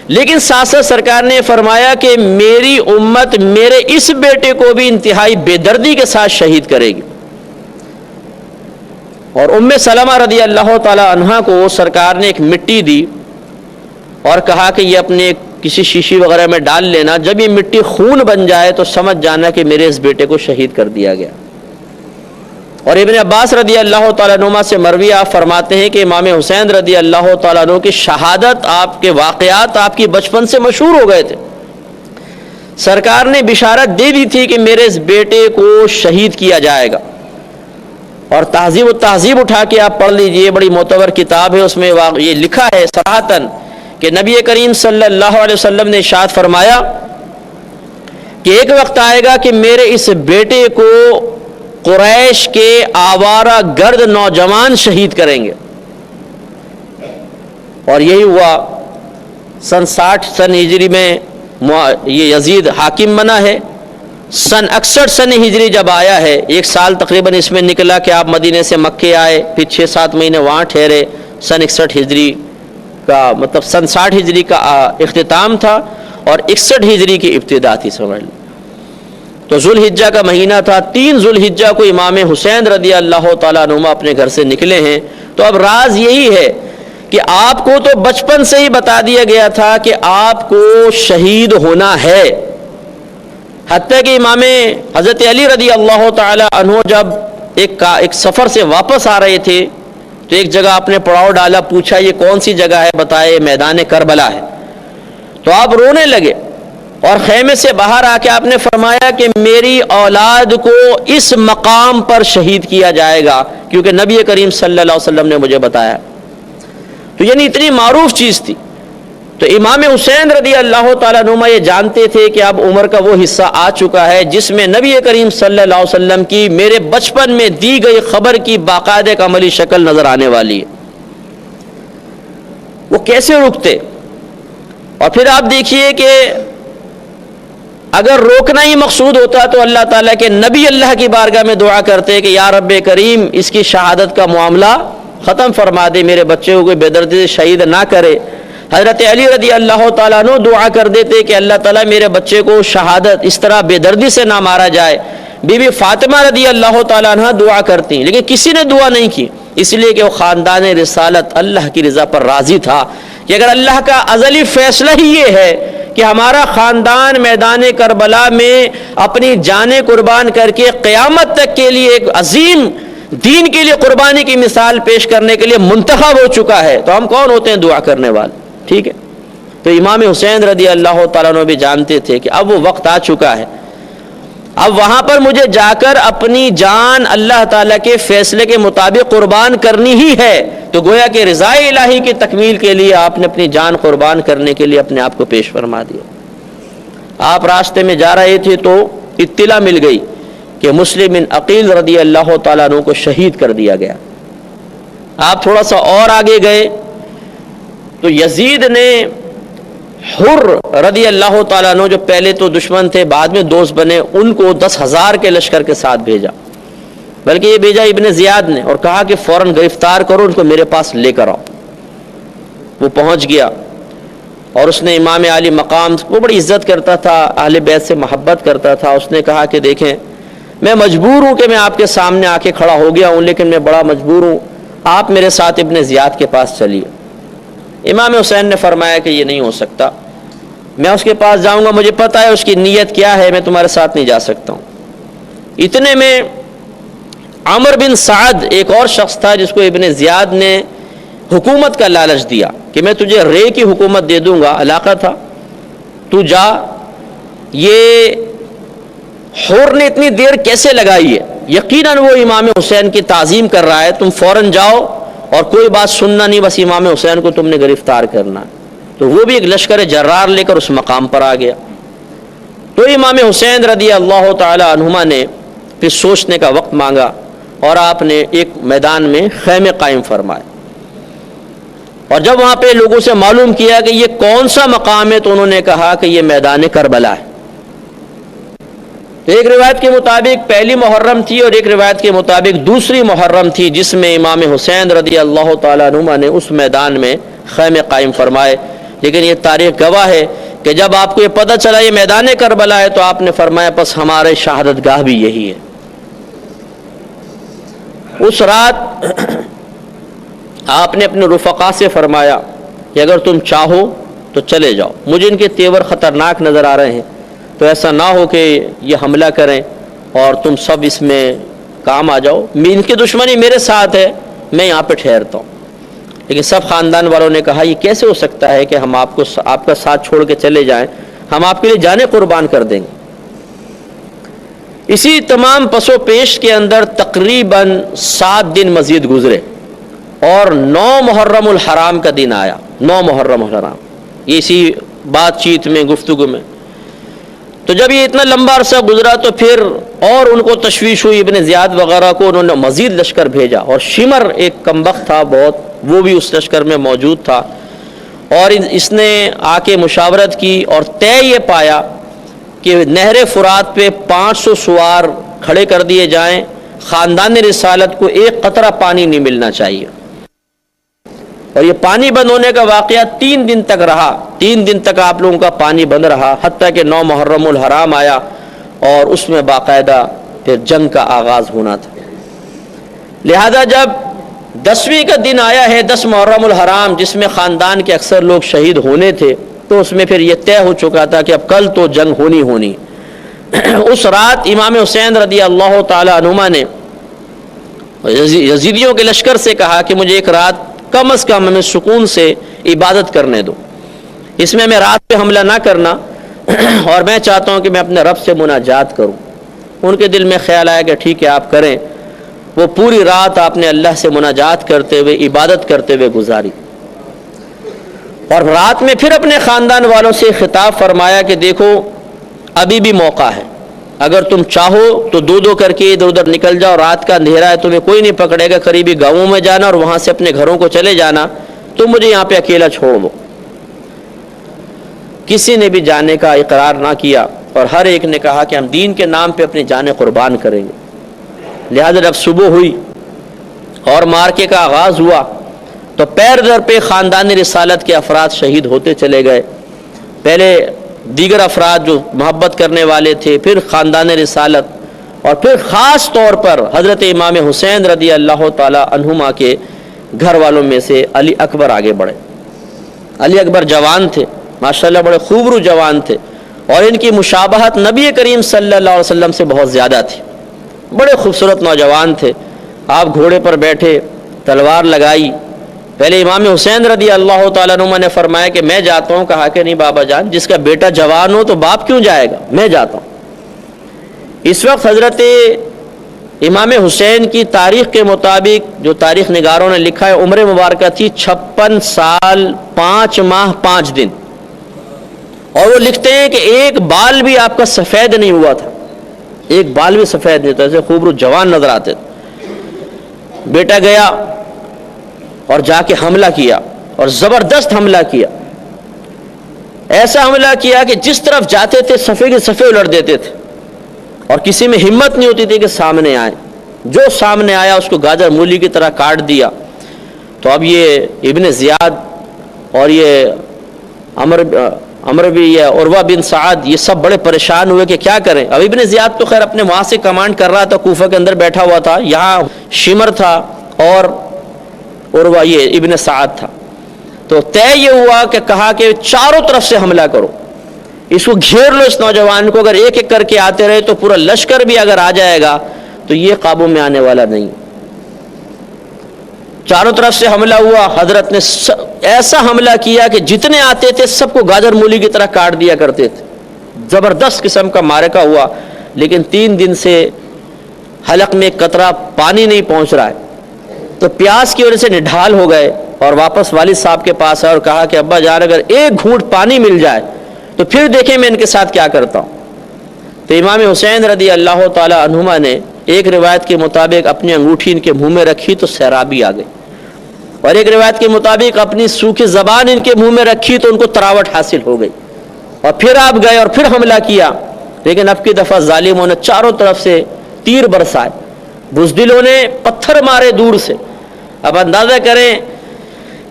لیکن ساتھ ساتھ سرکار نے فرمایا کہ میری امت میرے اس بیٹے کو بھی انتہائی بے دردی کے ساتھ شہید کرے گی۔ اور ام سلمہ رضی اللہ تعالی عنہا کو سرکار نے ایک مٹی دی اور کہا کہ یہ اپنے کسی شیشی وغیرہ میں ڈال لینا، جب یہ مٹی خون بن جائے تو سمجھ جانا کہ میرے اس بیٹے کو شہید کر دیا گیا۔ اور ابن عباس رضی اللہ تعالیٰ عنہما سے مروی آپ فرماتے ہیں کہ امام حسین رضی اللہ تعالیٰ عنہ کی شہادت، آپ کے واقعات آپ کی بچپن سے مشہور ہو گئے تھے۔ سرکار نے بشارت دے دی تھی کہ میرے اس بیٹے کو شہید کیا جائے گا۔ اور تہذیب و تہذیب اٹھا کے آپ پڑھ لیجئے، بڑی معتبر کتاب ہے، اس میں یہ لکھا ہے صراحتاً کہ نبی کریم صلی اللہ علیہ وسلم نے ارشاد فرمایا کہ ایک وقت آئے گا کہ میرے اس بیٹے کو قریش کے آوارہ گرد نوجوان شہید کریں گے. اور یہی ہوا. سن 60 ہجری میں یہ یزید حاکم بنا ہے. سن 61 ہجری جب آیا ہے، 1 سال تقریباً اس میں نکلا کہ آپ مدینے سے مکے آئے، پھر 6-7 مہینے وہاں ٹھہرے. سن 61 ہجری کا مطلب سن 60 ہجری کا اختتام تھا اور 61 ہجری کی ابتدا تھی سمجھ لیں. تو ذوالحجہ کا مہینہ تھا. 3 ذوالحجہ کو امام حسین رضی اللہ تعالیٰ عنہ اپنے گھر سے نکلے ہیں. تو اب راز یہی ہے کہ آپ کو تو بچپن سے ہی بتا دیا گیا تھا کہ آپ کو شہید ہونا ہے. حتیٰ کہ امام حضرت علی رضی اللہ تعالی عنہ جب ایک سفر سے واپس آ رہے تھے تو ایک جگہ آپ نے پڑاؤ ڈالا، پوچھا یہ کون سی جگہ ہے؟ بتائے میدان کربلا ہے. تو آپ رونے لگے اور خیمے سے باہر آ کے آپ نے فرمایا کہ میری اولاد کو اس مقام پر شہید کیا جائے گا کیونکہ نبی کریم صلی اللہ علیہ وسلم نے مجھے بتایا. تو یعنی اتنی معروف چیز تھی. تو امام حسین رضی اللہ تعالیٰ عنہ یہ جانتے تھے کہ اب عمر کا وہ حصہ آ چکا ہے جس میں نبی کریم صلی اللہ علیہ وسلم کی میرے بچپن میں دی گئی خبر کی باقاعدہ ایک عملی شکل نظر آنے والی ہے. وہ کیسے رکتے؟ اور پھر آپ دیکھیے کہ اگر روکنا ہی مقصود ہوتا تو اللہ تعالیٰ کے نبی اللہ کی بارگاہ میں دعا کرتے کہ یا رب کریم اس کی شہادت کا معاملہ ختم فرما دے، میرے بچے کو کوئی بے دردی سے شہید نہ کرے. حضرت علی رضی اللہ تعالیٰ عنہ دعا کر دیتے کہ اللہ تعالیٰ میرے بچے کو شہادت اس طرح بے دردی سے نہ مارا جائے. بی بی فاطمہ رضی اللہ تعالیٰ عنہ دعا کرتی، لیکن کسی نے دعا نہیں کی، اس لیے کہ وہ خاندان رسالت اللہ کی رضا پر راضی تھا کہ اگر اللہ کا ازلی فیصلہ ہی یہ ہے کہ ہمارا خاندان میدان کربلا میں اپنی جانیں قربان کر کے قیامت تک کے لیے ایک عظیم دین کے لیے قربانی کی مثال پیش کرنے کے لیے منتخب ہو چکا ہے، تو ہم کون ہوتے ہیں دعا کرنے والے؟ ٹھیک ہے. تو امام حسین رضی اللہ تعالیٰ عنہ بھی جانتے تھے کہ اب وہ وقت آ چکا ہے، اب وہاں پر مجھے جا کر اپنی جان اللہ تعالیٰ کے فیصلے کے مطابق قربان کرنی ہی ہے. تو گویا کہ رضا الہی کی تکمیل کے لیے آپ نے اپنی جان قربان کرنے کے لیے اپنے آپ کو پیش فرما دیا. آپ راستے میں جا رہے تھے تو اطلاع مل گئی کہ مسلم بن عقیل رضی اللہ تعالیٰ عنہ کو شہید کر دیا گیا. آپ تھوڑا سا اور آگے گئے تو یزید نے حر رضی اللہ تعالیٰ عنہ جو پہلے تو دشمن تھے بعد میں دوست بنے، ان کو 10,000 کے لشکر کے ساتھ بھیجا، بلکہ یہ بھیجا ابن زیاد نے اور کہا کہ فوراً گرفتار کرو، ان کو میرے پاس لے کر آؤ. وہ پہنچ گیا اور اس نے امام علی مقام کو بڑی عزت کرتا تھا، اہل بیت سے محبت کرتا تھا. اس نے کہا کہ دیکھیں میں مجبور ہوں کہ میں آپ کے سامنے آ کے کھڑا ہو گیا ہوں، لیکن میں بڑا مجبور ہوں، آپ میرے ساتھ ابن زیاد کے پاس چلیے. امام حسین نے فرمایا کہ یہ نہیں ہو سکتا، میں اس کے پاس جاؤں گا، مجھے پتا ہے اس کی نیت کیا ہے، میں تمہارے ساتھ نہیں جا سکتا ہوں. اتنے میں عمر بن سعد ایک اور شخص تھا جس کو ابن زیاد نے حکومت کا لالچ دیا کہ میں تجھے رے کی حکومت دے دوں گا، علاقہ تھا، تو جا. یہ حر نے اتنی دیر کیسے لگائی ہے؟ یقیناً وہ امام حسین کی تعظیم کر رہا ہے، تم فوراً جاؤ اور کوئی بات سننا نہیں، بس امام حسین کو تم نے گرفتار کرنا. تو وہ بھی ایک لشکر جرار لے کر اس مقام پر آ گیا. تو امام حسین رضی اللہ تعالی عنہما نے پھر سوچنے کا وقت مانگا اور آپ نے ایک میدان میں خیمے قائم فرمائے. اور جب وہاں پہ لوگوں سے معلوم کیا کہ یہ کون سا مقام ہے تو انہوں نے کہا کہ یہ میدان کربلا ہے. ایک روایت کے مطابق پہلی محرم تھی اور ایک روایت کے مطابق دوسری محرم تھی جس میں امام حسین رضی اللہ تعالیٰ عنہ نے اس میدان میں خیمے قائم فرمائے. لیکن یہ تاریخ گواہ ہے کہ جب آپ کو یہ پتہ چلا یہ میدان کربلا ہے تو آپ نے فرمایا پس ہمارے شہادت گاہ بھی یہی ہے. اس رات آپ نے اپنے رفقا سے فرمایا کہ اگر تم چاہو تو چلے جاؤ، مجھے ان کے تیور خطرناک نظر آ رہے ہیں، تو ایسا نہ ہو کہ یہ حملہ کریں اور تم سب اس میں کام آ جاؤ. ان کی دشمنی میرے ساتھ ہے، میں یہاں پہ ٹھہرتا ہوں. لیکن سب خاندان والوں نے کہا یہ کیسے ہو سکتا ہے کہ ہم آپ کا ساتھ چھوڑ کے چلے جائیں، ہم آپ کے لیے جانیں قربان کر دیں گے. اسی تمام پس و پیش کے اندر تقریباً 7 دن مزید گزرے اور 9 محرم الحرام کا دن آیا. 9 محرم الحرام، اسی بات چیت میں گفتگو میں. تو جب یہ اتنا لمبا عرصہ گزرا تو پھر اور ان کو تشویش ہوئی ابن زیاد وغیرہ کو، انہوں نے مزید لشکر بھیجا، اور شمر ایک کمبخت تھا بہت، وہ بھی اس لشکر میں موجود تھا، اور اس نے آ کے مشاورت کی اور طے یہ پایا کہ نہر فرات پہ 500 سوار کھڑے کر دیے جائیں، خاندان رسالت کو ایک قطرہ پانی نہیں ملنا چاہیے۔ اور یہ پانی بند ہونے کا واقعہ 3 دن تک رہا، 3 دن تک آپ لوگوں کا پانی بند رہا، حتیٰ کہ 9 محرم الحرام آیا اور اس میں باقاعدہ پھر جنگ کا آغاز ہونا تھا۔ لہذا جب 10ویں کا دن آیا ہے 10 محرم الحرام، جس میں خاندان کے اکثر لوگ شہید ہونے تھے، تو اس میں پھر یہ طے ہو چکا تھا کہ اب کل تو جنگ ہونی اس رات امام حسین رضی اللہ تعالی عنہما نے یزیدیوں کے لشکر سے کہا کہ مجھے ایک رات کم از کم ہمیں سکون سے عبادت کرنے دو، اس میں میں رات پہ حملہ نہ کرنا، اور میں چاہتا ہوں کہ میں اپنے رب سے مناجات کروں۔ ان کے دل میں خیال آیا کہ ٹھیک ہے آپ کریں۔ وہ پوری رات آپ نے اللہ سے مناجات کرتے ہوئے، عبادت کرتے ہوئے گزاری، اور رات میں پھر اپنے خاندان والوں سے خطاب فرمایا کہ دیکھو ابھی بھی موقع ہے، اگر تم چاہو تو 2 کر کے ادھر ادھر نکل جاؤ، رات کا اندھیرا ہے، تمہیں کوئی نہیں پکڑے گا، قریبی گاؤں میں جانا اور وہاں سے اپنے گھروں کو چلے جانا، تم مجھے یہاں پہ اکیلا چھوڑ دو۔ کسی نے بھی جانے کا اقرار نہ کیا، اور ہر ایک نے کہا کہ ہم دین کے نام پہ اپنی جانیں قربان کریں گے۔ لہذا جب صبح ہوئی اور مارکے کا آغاز ہوا تو پیر در پہ خاندان رسالت کے افراد شہید ہوتے چلے گئے، پہلے دیگر افراد جو محبت کرنے والے تھے، پھر خاندان رسالت، اور پھر خاص طور پر حضرت امام حسین رضی اللہ تعالی عنہما کے گھر والوں میں سے علی اکبر آگے بڑھے۔ علی اکبر جوان تھے، ماشاءاللہ بڑے خوبرو جوان تھے، اور ان کی مشابہت نبی کریم صلی اللہ علیہ وسلم سے بہت زیادہ تھی، بڑے خوبصورت نوجوان تھے۔ آپ گھوڑے پر بیٹھے، تلوار لگائی، پہلے امام حسین رضی اللہ تعالیٰ عنہ نے فرمایا کہ میں جاتا ہوں، کہا کہ نہیں بابا جان، جس کا بیٹا جوان ہو تو باپ کیوں جائے گا، میں جاتا ہوں۔ اس وقت حضرت امام حسین کی تاریخ کے مطابق جو تاریخ نگاروں نے لکھا ہے، عمر مبارکہ تھی 56 سال 5 ماہ 5 دن، اور وہ لکھتے ہیں کہ ایک بال بھی آپ کا سفید نہیں ہوا تھا، ایک بال بھی سفید نہیں تھا، ایسے خوبرو جوان نظر آتے تھے۔ بیٹا گیا اور جا کے حملہ کیا، اور زبردست حملہ کیا، ایسا حملہ کیا کہ جس طرف جاتے تھے صفے کے صفے الٹ دیتے تھے، اور کسی میں ہمت نہیں ہوتی تھی کہ سامنے آئے، جو سامنے آیا اس کو گاجر مولی کی طرح کاٹ دیا۔ تو اب یہ ابن زیاد اور یہ عمر بھی، یہ عروہ بن سعد، یہ سب بڑے پریشان ہوئے کہ کیا کریں۔ اب ابن زیاد تو خیر اپنے وہاں سے کمانڈ کر رہا تھا، کوفہ کے اندر بیٹھا ہوا تھا، یہاں شمر تھا اور عروہ یہ ابن سعد تھا۔ تو طے یہ ہوا کہ کہا کہ چاروں طرف سے حملہ کرو، اس کو گھیر لو، اس نوجوان کو، اگر ایک ایک کر کے آتے رہے تو پورا لشکر بھی اگر آ جائے گا تو یہ قابو میں آنے والا نہیں۔ چاروں طرف سے حملہ ہوا، حضرت نے ایسا حملہ کیا کہ جتنے آتے تھے سب کو گاجر مولی کی طرح کاٹ دیا کرتے تھے، زبردست قسم کا معرکہ ہوا، لیکن 3 دن سے حلق میں قطرہ پانی نہیں پہنچ رہا ہے، تو پیاس کی وجہ سے نڈھال ہو گئے، اور واپس والد صاحب کے پاس آئے اور کہا کہ ابا جان اگر ایک گھونٹ پانی مل جائے تو پھر دیکھیں میں ان کے ساتھ کیا کرتا ہوں۔ تو امام حسین رضی اللہ تعالی عنہما نے ایک روایت کے مطابق اپنی انگوٹھی ان کے منہ میں رکھی تو سیرابی آ گئی، اور ایک روایت کے مطابق اپنی سوکھی زبان ان کے منہ میں رکھی تو ان کو تراوٹ حاصل ہو گئی، اور پھر آپ گئے اور پھر حملہ کیا، لیکن اب کی دفعہ ظالموں نے چاروں طرف سے تیر برسائے، بزدلوں نے پتھر مارے دور سے۔ اب اندازہ کریں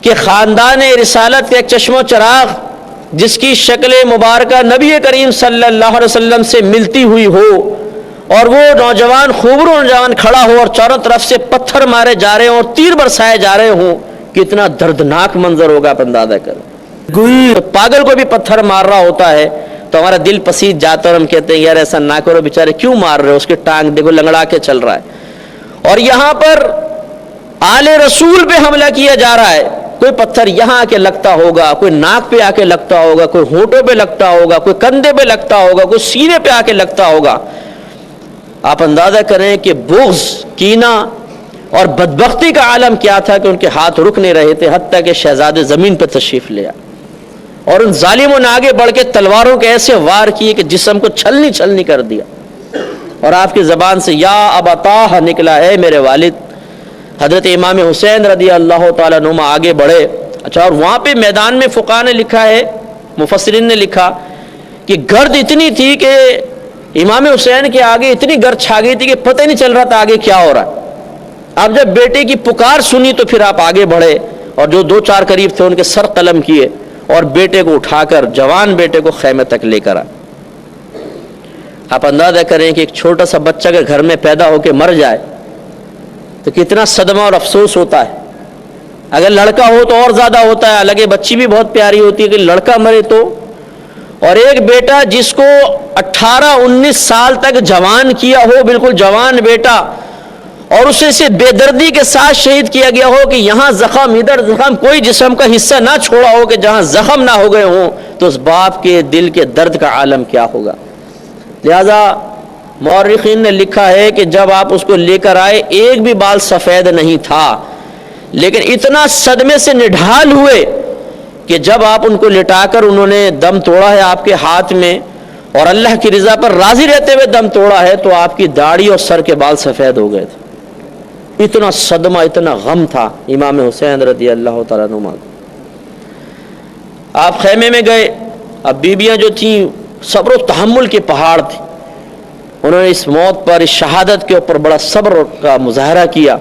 کہ خاندان رسالت کا ایک چشم و چراغ جس کی شکل مبارکہ نبی کریم صلی اللہ علیہ وسلم سے ملتی ہوئی ہو، اور وہ نوجوان خوبرو نوجوان کھڑا ہو اور چاروں طرف سے پتھر مارے جا رہے ہوں اور تیر برسائے جا رہے ہوں، کتنا دردناک منظر ہوگا آپ اندازہ کریں۔ پاگل کو بھی پتھر مار رہا ہوتا ہے تو ہمارا دل پسیج جاتا ہے، اور ہم کہتے ہیں یار ایسا نہ کرو، بیچارے کیوں مار رہے ہو، اس کی ٹانگ دیکھو لنگڑا کے چل رہا ہے۔ اور یہاں پر آل رسول پہ حملہ کیا جا رہا ہے، کوئی پتھر یہاں آ کے لگتا ہوگا، کوئی ناک پہ آ کے لگتا ہوگا، کوئی ہونٹوں پہ لگتا ہوگا، کوئی کندھے پہ لگتا ہوگا، کوئی سینے پہ آ کے لگتا ہوگا۔ آپ اندازہ کریں کہ بغض، کینہ اور بدبختی کا عالم کیا تھا کہ ان کے ہاتھ رک نہیں رہے تھے، حتیٰ کہ شہزادے زمین پہ تشریف لیا، اور ان ظالموں نے آگے بڑھ کے تلواروں کے ایسے وار کیے کہ جسم کو چھلنی چھلنی کر دیا۔ اور آپ کی زبان سے یا ابتاہ نکلا، اے میرے والد۔ حضرت امام حسین رضی اللہ تعالیٰ عنہ آگے بڑھے۔ اچھا، اور وہاں پہ میدان میں فقہاء نے لکھا ہے، مفسرین نے لکھا کہ گرد اتنی تھی کہ امام حسین کے آگے اتنی گرد چھا گئی تھی کہ پتہ نہیں چل رہا تھا آگے کیا ہو رہا ہے۔ اب جب بیٹے کی پکار سنی تو پھر آپ آگے بڑھے اور جو دو چار قریب تھے ان کے سر قلم کیے اور بیٹے کو اٹھا کر، جوان بیٹے کو خیمے تک لے کر آئے۔ آپ اندازہ کریں کہ ایک چھوٹا سا بچہ کے گھر میں پیدا ہو کے مر جائے تو کتنا صدمہ اور افسوس ہوتا ہے۔ اگر لڑکا ہو تو اور زیادہ ہوتا ہے، حالانکہ بچی بھی بہت پیاری ہوتی ہے، کہ لڑکا مرے تو۔ اور ایک بیٹا جس کو 18-19 سال تک جوان کیا ہو، بالکل جوان بیٹا، اور اسے سے بے دردی کے ساتھ شہید کیا گیا ہو کہ یہاں زخم ادھر زخم، کوئی جسم کا حصہ نہ چھوڑا ہو کہ جہاں زخم نہ ہو گئے ہوں، تو اس باپ کے دل کے درد کا عالم کیا ہوگا۔ لہذا مورخین نے لکھا ہے کہ جب آپ اس کو لے کر آئے ایک بھی بال سفید نہیں تھا، لیکن اتنا صدمے سے نڈھال ہوئے کہ جب آپ ان کو لٹا کر انہوں نے دم توڑا ہے آپ کے ہاتھ میں، اور اللہ کی رضا پر راضی رہتے ہوئے دم توڑا ہے، تو آپ کی داڑھی اور سر کے بال سفید ہو گئے تھے۔ اتنا صدمہ، اتنا غم تھا امام حسین رضی اللہ تعالیٰ عنہ۔ آپ خیمے میں گئے، اب بیویاں جو تھیں صبر و تحمل کے پہاڑ تھے، انہوں نے اس موت پر، اس شہادت کے اوپر بڑا صبر کا مظاہرہ کیا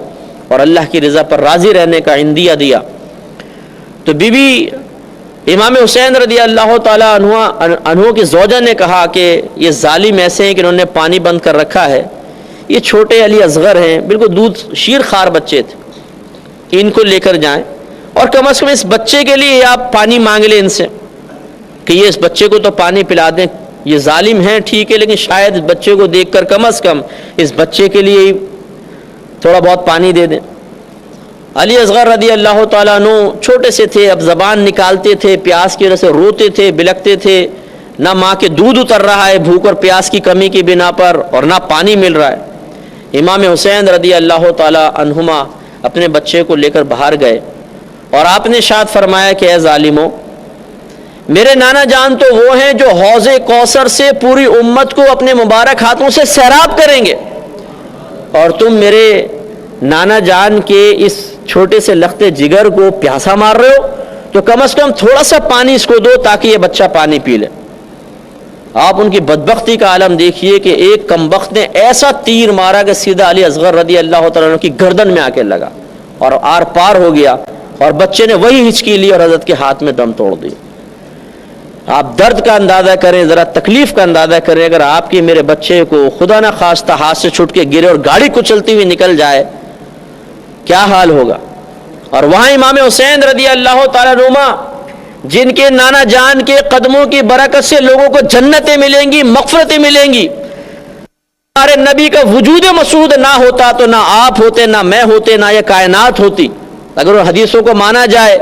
اور اللہ کی رضا پر راضی رہنے کا عندیہ دیا۔ تو بی بی امام حسین رضی اللہ تعالیٰ عنہ کی زوجہ نے کہا کہ یہ ظالم ایسے ہیں کہ انہوں نے پانی بند کر رکھا ہے، یہ چھوٹے علی اصغر ہیں، بالکل دودھ شیر خوار بچے تھے، کہ ان کو لے کر جائیں اور کم از کم اس بچے کے لیے آپ پانی مانگ لیں ان سے کہ یہ اس بچے کو تو پانی پلا دیں۔ یہ ظالم ہیں ٹھیک ہے، لیکن شاید اس بچے کو دیکھ کر کم از کم اس بچے کے لیے تھوڑا بہت پانی دے دیں۔ علی اصغر رضی اللہ تعالیٰ عنہ چھوٹے سے تھے، اب زبان نکالتے تھے، پیاس کی وجہ سے روتے تھے، بلکتے تھے، نہ ماں کے دودھ اتر رہا ہے بھوک اور پیاس کی کمی کی بنا پر، اور نہ پانی مل رہا ہے۔ امام حسین رضی اللہ تعالیٰ عنہما اپنے بچے کو لے کر باہر گئے اور آپ نے ارشاد فرمایا کہ اے ظالموں، میرے نانا جان تو وہ ہیں جو حوض کوثر سے پوری امت کو اپنے مبارک ہاتھوں سے سیراب کریں گے، اور تم میرے نانا جان کے اس چھوٹے سے لختے جگر کو پیاسا مار رہے ہو، تو کم از کم تھوڑا سا پانی اس کو دو تاکہ یہ بچہ پانی پی لے۔ آپ ان کی بدبختی کا عالم دیکھیے کہ ایک کمبخت نے ایسا تیر مارا کہ سیدھا علی اصغر رضی اللہ تعالیٰ عنہ کی گردن میں آ کے لگا اور آر پار ہو گیا، اور بچے نے وہی ہچکی لی اور حضرت کے ہاتھ میں دم توڑ دی۔ آپ درد کا اندازہ کریں، ذرا تکلیف کا اندازہ کریں، اگر آپ کے میرے بچے کو خدا نہ خواستہ ہاتھ سے چھوٹ کے گرے اور گاڑی کچلتی ہوئی نکل جائے، کیا حال ہوگا۔ اور وہاں امام حسین رضی اللہ تعالیٰ عنہ جن کے نانا جان کے قدموں کی برکت سے لوگوں کو جنتیں ملیں گی، مغفرتیں ملیں گی۔ ہمارے نبی کا وجود مسعود نہ ہوتا تو نہ آپ ہوتے، نہ میں ہوتے، نہ یہ کائنات ہوتی۔ اگر ان حدیثوں کو مانا جائے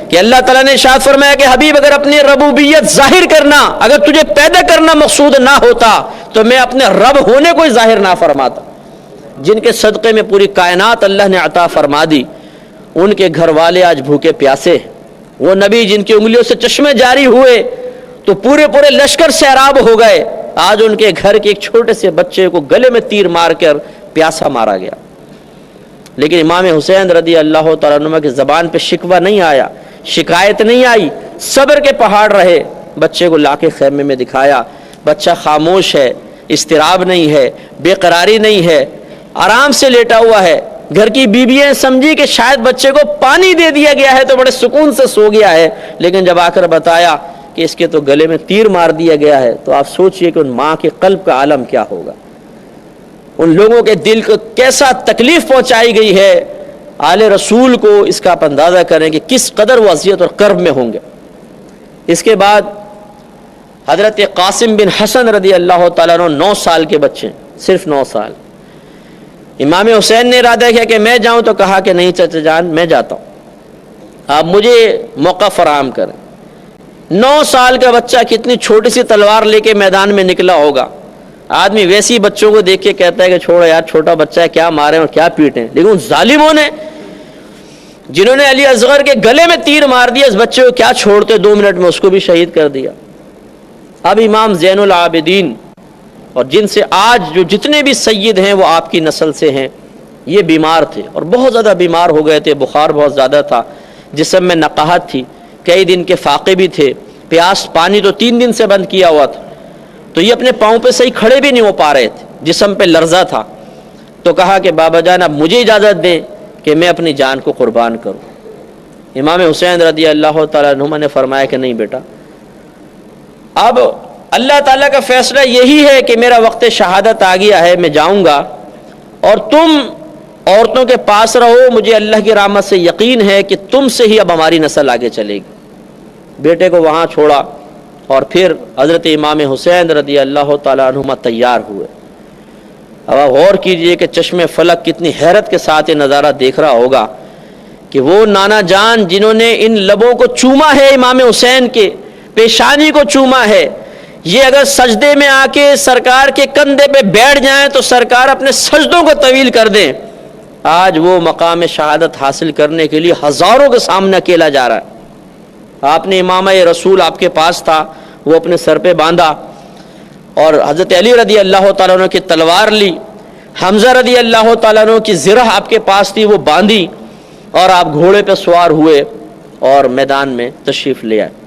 کہ اللہ تعالیٰ نے ارشاد فرمایا کہ حبیب اگر اپنی ربوبیت ظاہر کرنا، اگر تجھے پیدا کرنا مقصود نہ ہوتا تو میں اپنے رب ہونے کو ہی ظاہر نہ فرماتا۔ جن کے صدقے میں پوری کائنات اللہ نے عطا فرما دی، ان کے گھر والے آج بھوکے پیاسے ہیں۔ وہ نبی جن کی انگلیوں سے چشمے جاری ہوئے تو پورے لشکر سیراب ہو گئے، آج ان کے گھر کے ایک چھوٹے سے بچے کو گلے میں تیر مار کر پیاسا مارا گیا۔ لیکن امام حسین رضی اللہ تعالیٰ عنہ کی زبان پہ شکوہ نہیں آیا، شکایت نہیں آئی، صبر کے پہاڑ رہے۔ بچے کو لا کے خیمے میں دکھایا، بچہ خاموش ہے، اضطراب نہیں ہے، بے قراری نہیں ہے، آرام سے لیٹا ہوا ہے۔ گھر کی بیویاں سمجھی کہ شاید بچے کو پانی دے دیا گیا ہے تو بڑے سکون سے سو گیا ہے، لیکن جب آ کر بتایا کہ اس کے تو گلے میں تیر مار دیا گیا ہے، تو آپ سوچئے کہ ان ماں کے قلب کا عالم کیا ہوگا، ان لوگوں کے دل کو کیسا تکلیف پہنچائی گئی ہے۔ آل رسول کو اس کا آپ اندازہ کریں کہ کس قدر وہ اذیت اور کرب میں ہوں گے۔ اس کے بعد حضرت قاسم بن حسن رضی اللہ تعالیٰ عنہ 9 سال کے بچے، صرف 9 سال۔ امام حسین نے ارادہ کیا کہ میں جاؤں، تو کہا کہ نہیں چچا جان میں جاتا ہوں، آپ مجھے موقع فراہم کریں۔ 9 سال کا بچہ کتنی چھوٹی سی تلوار لے کے میدان میں نکلا ہوگا۔ آدمی ویسی بچوں کو دیکھ کے کہتا ہے کہ چھوڑو یار، چھوٹا بچہ ہے، کیا ماریں اور کیا پیٹیں، لیکن ان ظالموں نے جنہوں نے علی اصغر کے گلے میں تیر مار دیا، اس بچے کو کیا چھوڑتے، 2 منٹ میں اس کو بھی شہید کر دیا۔ اب امام زین العابدین اور جن سے آج جو جتنے بھی سید ہیں وہ آپ کی نسل سے ہیں، یہ بیمار تھے اور بہت زیادہ بیمار ہو گئے تھے، بخار بہت زیادہ تھا، جسم میں نقاہت تھی، کئی دن کے فاقے بھی تھے، پیاس پانی تو 3 دن سے بند کیا ہوا تھا، تو یہ اپنے پاؤں پہ صحیح کھڑے بھی نہیں ہو پا رہے تھے، جسم پہ لرزہ تھا۔ تو کہا کہ بابا جان اب مجھے اجازت دیں کہ میں اپنی جان کو قربان کروں۔ امام حسین رضی اللہ تعالیٰ عنہما نے فرمایا کہ نہیں بیٹا، اب اللہ تعالیٰ کا فیصلہ یہی ہے کہ میرا وقت شہادت آ گیا ہے، میں جاؤں گا اور تم عورتوں کے پاس رہو، مجھے اللہ کی رحمت سے یقین ہے کہ تم سے ہی اب ہماری نسل آگے چلے گی۔ بیٹے کو وہاں چھوڑا اور پھر حضرت امام حسین رضی اللہ تعالیٰ عنہما تیار ہوئے۔ اب آپ غور کیجئے کہ چشم فلک کتنی حیرت کے ساتھ یہ نظارہ دیکھ رہا ہوگا کہ وہ نانا جان جنہوں نے ان لبوں کو چوما ہے، امام حسین کے پیشانی کو چوما ہے، یہ اگر سجدے میں آ کے سرکار کے کندھے پہ بیٹھ جائیں تو سرکار اپنے سجدوں کو طویل کر دیں۔ آج وہ مقام شہادت حاصل کرنے کے لیے ہزاروں کے سامنے اکیلا جا رہا ہے۔ آپ نے امامہ رسول آپ کے پاس تھا، وہ اپنے سر پہ باندھا، اور حضرت علی رضی اللہ تعالیٰ عنہ کی تلوار لی، حمزہ رضی اللہ تعالیٰ عنہ کی زرہ آپ کے پاس تھی، وہ باندھی، اور آپ گھوڑے پہ سوار ہوئے اور میدان میں تشریف لے آئے۔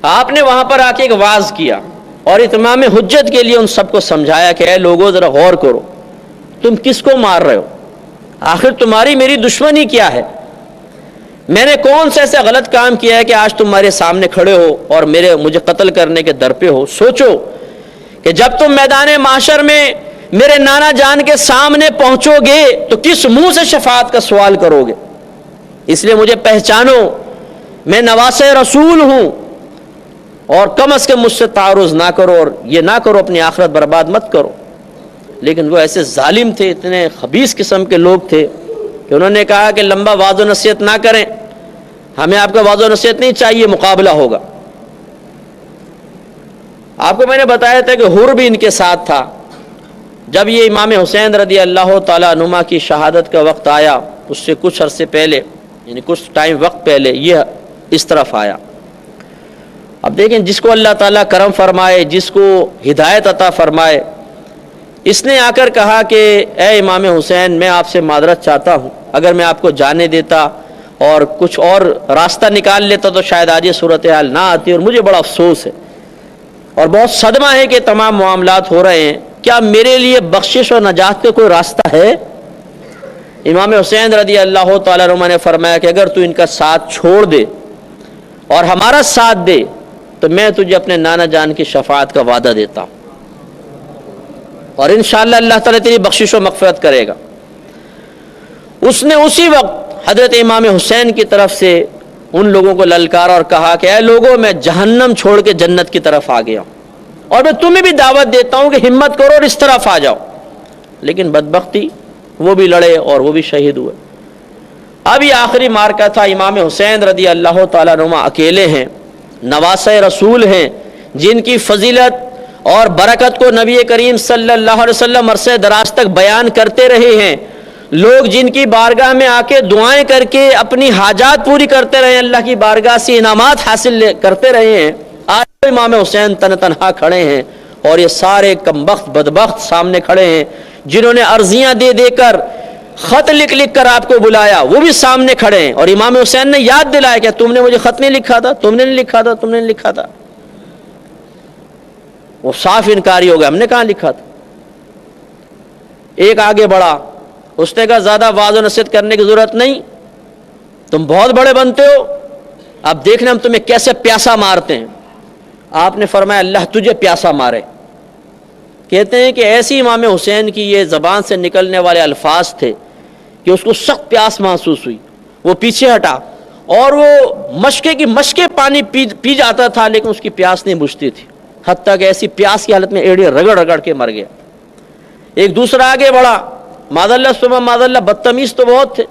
آپ نے وہاں پر آ کے ایک وعظ کیا اور اتمام حجت کے لیے ان سب کو سمجھایا کہ اے لوگوں ذرا غور کرو، تم کس کو مار رہے ہو؟ آخر تمہاری میری دشمنی کیا ہے؟ میں نے کون سا ایسا غلط کام کیا ہے کہ آج تمہارے سامنے کھڑے ہو اور مجھے قتل کرنے کے در پہ ہو؟ سوچو کہ جب تم میدان محشر میں میرے نانا جان کے سامنے پہنچو گے تو کس منہ سے شفاعت کا سوال کرو گے؟ اس لیے مجھے پہچانو، میں نواسہ رسول ہوں، اور کم از کم مجھ سے تعارض نہ کرو، اور یہ نہ کرو اپنی آخرت برباد مت کرو۔ لیکن وہ ایسے ظالم تھے، اتنے خبیث قسم کے لوگ تھے کہ انہوں نے کہا کہ لمبا وعظ و نصیحت نہ کریں، ہمیں آپ کا وعظ و نصیحت نہیں چاہیے، مقابلہ ہوگا۔ آپ کو میں نے بتایا تھا کہ حر بھی ان کے ساتھ تھا۔ جب یہ امام حسین رضی اللہ تعالیٰ عنہما کی شہادت کا وقت آیا، اس سے کچھ عرصے پہلے، یعنی کچھ ٹائم وقت پہلے، یہ اس طرف آیا۔ اب دیکھیں، جس کو اللہ تعالیٰ کرم فرمائے، جس کو ہدایت عطا فرمائے، اس نے آ کر کہا کہ اے امام حسین، میں آپ سے معذرت چاہتا ہوں، اگر میں آپ کو جانے دیتا اور کچھ اور راستہ نکال لیتا تو شاید آج یہ صورتحال نہ آتی، اور مجھے بڑا افسوس ہے اور بہت صدمہ ہے کہ تمام معاملات ہو رہے ہیں، کیا میرے لیے بخشش اور نجات کا کوئی راستہ ہے؟ امام حسین رضی اللہ تعالیٰ عنہ نے فرمایا کہ اگر تو ان کا ساتھ چھوڑ دے اور ہمارا ساتھ دے تو میں تجھے اپنے نانا جان کی شفاعت کا وعدہ دیتا ہوں، اور انشاءاللہ اللہ تعالیٰ تیری بخشش و مغفرت کرے گا۔ اس نے اسی وقت حضرت امام حسین کی طرف سے ان لوگوں کو للکارا اور کہا کہ اے لوگوں، میں جہنم چھوڑ کے جنت کی طرف آ گیا ہوں، اور میں تمہیں بھی دعوت دیتا ہوں کہ ہمت کرو اور اس طرف آ جاؤ۔ لیکن بدبختی، وہ بھی لڑے اور وہ بھی شہید ہوئے۔ اب یہ آخری مارکا تھا، امام حسین رضی اللہ تعالیٰ عنہ اکیلے ہیں، نواسہ رسول ہیں، جن کی فضیلت اور برکت کو نبی کریم صلی اللہ علیہ وسلم عرصہ دراز تک بیان کرتے رہے ہیں، لوگ جن کی بارگاہ میں آ کے دعائیں کر کے اپنی حاجات پوری کرتے رہے ہیں، اللہ کی بارگاہ سے انعامات حاصل کرتے رہے ہیں، آج امام حسین تنہا کھڑے ہیں، اور یہ سارے کمبخت بدبخت سامنے کھڑے ہیں جنہوں نے عرضیاں دے دے کر، خط لکھ لکھ کر آپ کو بلایا، وہ بھی سامنے کھڑے ہیں، اور امام حسین نے یاد دلایا کہ تم نے مجھے خط نہیں لکھا تھا، تم نے نہیں لکھا تھا، تم نے نہیں لکھا تھا۔ وہ صاف انکاری ہو گیا، ہم نے کہاں لکھا تھا۔ ایک آگے بڑھا، اس نے کہا زیادہ وعظ و نصیحت کرنے کی ضرورت نہیں، تم بہت بڑے بنتے ہو، اب دیکھنا ہم تمہیں کیسے پیاسا مارتے ہیں۔ آپ نے فرمایا اللہ تجھے پیاسا مارے۔ کہتے ہیں کہ ایسی امام حسین کی یہ زبان سے نکلنے والے الفاظ تھے کہ اس کو سخت پیاس محسوس ہوئی، وہ پیچھے ہٹا، اور وہ مشکے کی مشکے پانی پی جاتا تھا، لیکن اس کی پیاس نہیں بجھتی تھی، حتیٰ کہ ایسی پیاس کی حالت میں ایڑی رگڑ رگڑ کے مر گیا۔ ایک دوسرا آگے بڑھا، معذاللہ صبح معذاللہ بدتمیز تو بہت تھے،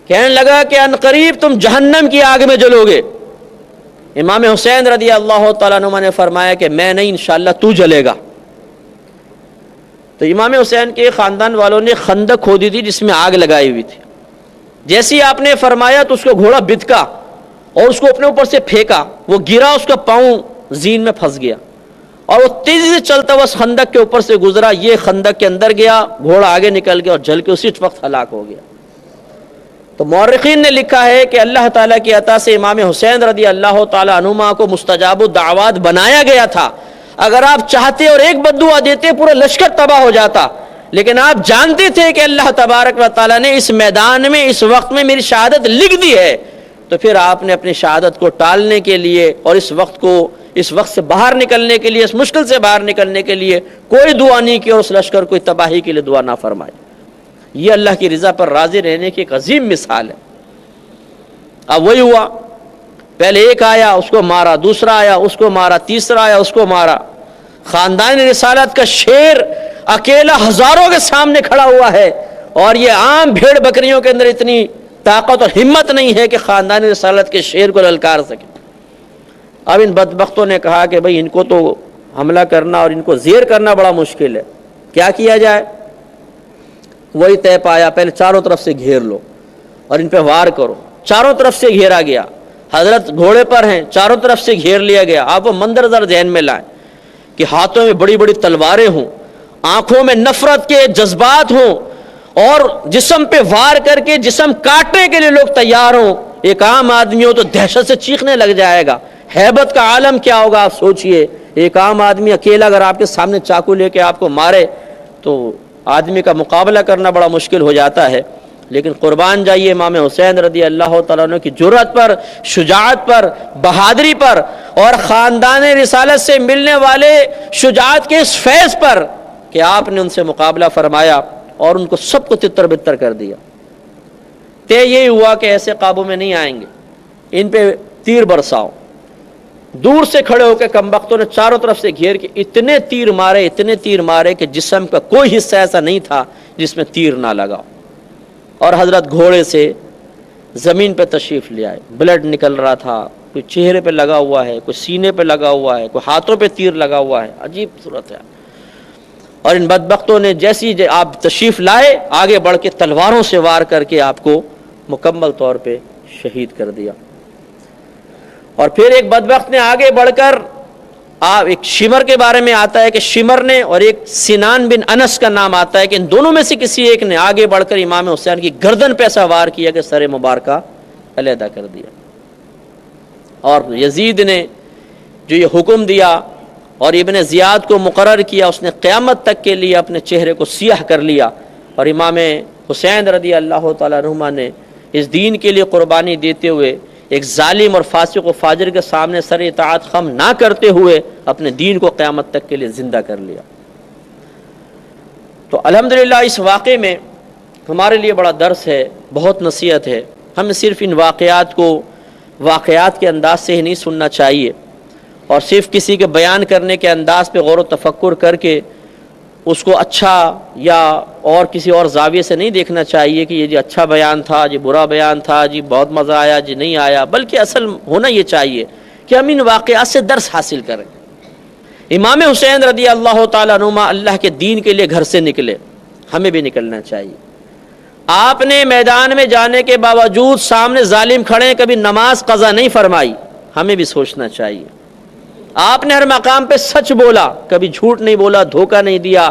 کہنے لگا کہ عنقریب تم جہنم کی آگ میں جلو گے۔ امام حسین رضی اللہ تعالیٰ عنہ نے فرمایا کہ میں نہیں، انشاءاللہ تو جلے گا۔ تو امام حسین کے خاندان والوں نے خندق کھودی تھی جس میں آگ لگائی ہوئی تھی، جیسی آپ نے فرمایا تو اس کو گھوڑا بتکا اور اس کو اپنے اوپر سے پھینکا، وہ گرا، اس کا پاؤں زین میں پھنس گیا، اور وہ تیزی سے چلتا ہوا اس خندق کے اوپر سے گزرا، یہ خندق کے اندر گیا، گھوڑا آگے نکل گیا اور جل کے اسی وقت ہلاک ہو گیا۔ تو مورخین نے لکھا ہے کہ اللہ تعالیٰ کی عطا سے امام حسین رضی اللہ تعالیٰ عنہما کو مستجاب الدعوات بنایا گیا تھا۔ اگر آپ چاہتے اور ایک بددعا دیتے پورا لشکر تباہ ہو جاتا، لیکن آپ جانتے تھے کہ اللہ تبارک و تعالیٰ نے اس میدان میں اس وقت میں میری شہادت لکھ دی ہے، تو پھر آپ نے اپنی شہادت کو ٹالنے کے لیے اور اس وقت سے باہر نکلنے کے لیے، اس مشکل سے باہر نکلنے کے لیے کوئی دعا نہیں کی اور اس لشکر کو تباہی کے لیے دعا نہ فرمائی۔ یہ اللہ کی رضا پر راضی رہنے کی ایک عظیم مثال ہے۔ اب وہی ہوا، پہلے ایک آیا اس کو مارا، دوسرا آیا اس کو مارا، تیسرا آیا اس کو مارا۔ خاندان رسالت کا شیر اکیلا ہزاروں کے سامنے کھڑا ہوا ہے، اور یہ عام بھیڑ بکریوں کے اندر اتنی طاقت اور ہمت نہیں ہے کہ خاندان رسالت کے شیر کو للکار سکے۔ اب ان بدبختوں نے کہا کہ بھئی ان کو تو حملہ کرنا اور ان کو زیر کرنا بڑا مشکل ہے، کیا کیا جائے؟ وہی طے پایا، پہلے چاروں طرف سے گھیر لو اور ان پہ وار کرو۔ چاروں طرف سے گھیرا گیا، حضرت گھوڑے پر ہیں، چاروں طرف سے گھیر لیا گیا۔ آپ وہ منظر ذرا ذہن میں لائیں کہ ہاتھوں میں بڑی بڑی تلواریں ہوں، آنکھوں میں نفرت کے جذبات ہوں، اور جسم پہ وار کر کے جسم کاٹنے کے لیے لوگ تیار ہوں۔ ایک عام آدمی ہو تو دہشت سے چیخنے لگ جائے گا، ہیبت کا عالم کیا ہوگا آپ سوچئے۔ ایک عام آدمی اکیلا اگر آپ کے سامنے چاقو لے کے آپ کو مارے تو آدمی کا مقابلہ کرنا بڑا مشکل ہو جاتا ہے۔ لیکن قربان جائیے امام حسین رضی اللہ تعالیٰ عنہ کی جرأت پر، شجاعت پر، بہادری پر، اور خاندان رسالت سے ملنے والے شجاعت کے اس فیض پر کہ آپ نے ان سے مقابلہ فرمایا اور ان کو سب کو تتر بتر کر دیا۔ طے یہی ہوا کہ ایسے قابو میں نہیں آئیں گے، ان پہ تیر برساؤ۔ دور سے کھڑے ہو کے کمبختوں نے چاروں طرف سے گھیر کے اتنے تیر مارے کہ جسم کا کوئی حصہ ایسا نہیں تھا جس میں تیر نہ لگا، اور حضرت گھوڑے سے زمین پہ تشریف لے آئے۔ بلڈ نکل رہا تھا، کوئی چہرے پہ لگا ہوا ہے، کوئی سینے پہ لگا ہوا ہے، کوئی ہاتھوں پہ تیر لگا ہوا ہے، عجیب صورت ہے۔ اور ان بدبختوں نے جیسی آپ تشریف لائے آگے بڑھ کے تلواروں سے وار کر کے آپ کو مکمل طور پہ شہید کر دیا۔ اور پھر ایک بدبخت نے آگے بڑھ کر ایک شمر کے بارے میں آتا ہے کہ شمر نے، اور ایک سنان بن انس کا نام آتا ہے کہ ان دونوں میں سے کسی ایک نے آگے بڑھ کر امام حسین کی گردن پہ ایسا وار کیا کہ سر مبارکہ علیحدہ کر دیا۔ اور یزید نے جو یہ حکم دیا اور ابن زیاد کو مقرر کیا، اس نے قیامت تک کے لیے اپنے چہرے کو سیاہ کر لیا، اور امام حسین رضی اللہ تعالیٰ عنہ نے اس دین کے لیے قربانی دیتے ہوئے ایک ظالم اور فاسق و فاجر کے سامنے سر اطاعت خم نہ کرتے ہوئے اپنے دین کو قیامت تک کے لیے زندہ کر لیا۔ تو الحمدللہ اس واقعے میں ہمارے لیے بڑا درس ہے، بہت نصیحت ہے۔ ہمیں صرف ان واقعات کے انداز سے ہی نہیں سننا چاہیے، اور صرف کسی کے بیان کرنے کے انداز پہ غور و تفکر کر کے اس کو اچھا یا اور کسی اور زاویے سے نہیں دیکھنا چاہیے کہ یہ جی اچھا بیان تھا، جی برا بیان تھا، جی بہت مزہ آیا، جی نہیں آیا، بلکہ اصل ہونا یہ چاہیے کہ ہم ان واقعات سے درس حاصل کریں۔ امام حسین رضی اللہ تعالیٰ عنہ اللہ کے دین کے لیے گھر سے نکلے، ہمیں بھی نکلنا چاہیے۔ آپ نے میدان میں جانے کے باوجود سامنے ظالم کھڑے، کبھی نماز قضا نہیں فرمائی، ہمیں بھی سوچنا چاہیے۔ آپ نے ہر مقام پہ سچ بولا، کبھی جھوٹ نہیں بولا، دھوکہ نہیں دیا،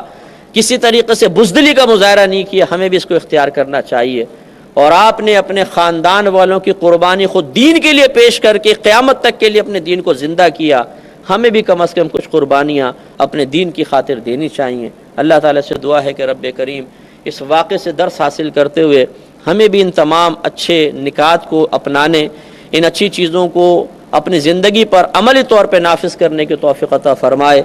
کسی طریقے سے بزدلی کا مظاہرہ نہیں کیا، ہمیں بھی اس کو اختیار کرنا چاہیے۔ اور آپ نے اپنے خاندان والوں کی قربانی خود دین کے لیے پیش کر کے قیامت تک کے لیے اپنے دین کو زندہ کیا، ہمیں بھی کم از کم کچھ قربانیاں اپنے دین کی خاطر دینی چاہیے۔ اللہ تعالیٰ سے دعا ہے کہ رب کریم اس واقعے سے درس حاصل کرتے ہوئے ہمیں بھی ان تمام اچھے نکات کو اپنانے، ان اچھی چیزوں کو اپنی زندگی پر عملی طور پہ نافذ کرنے کی توفیق عطا فرمائے۔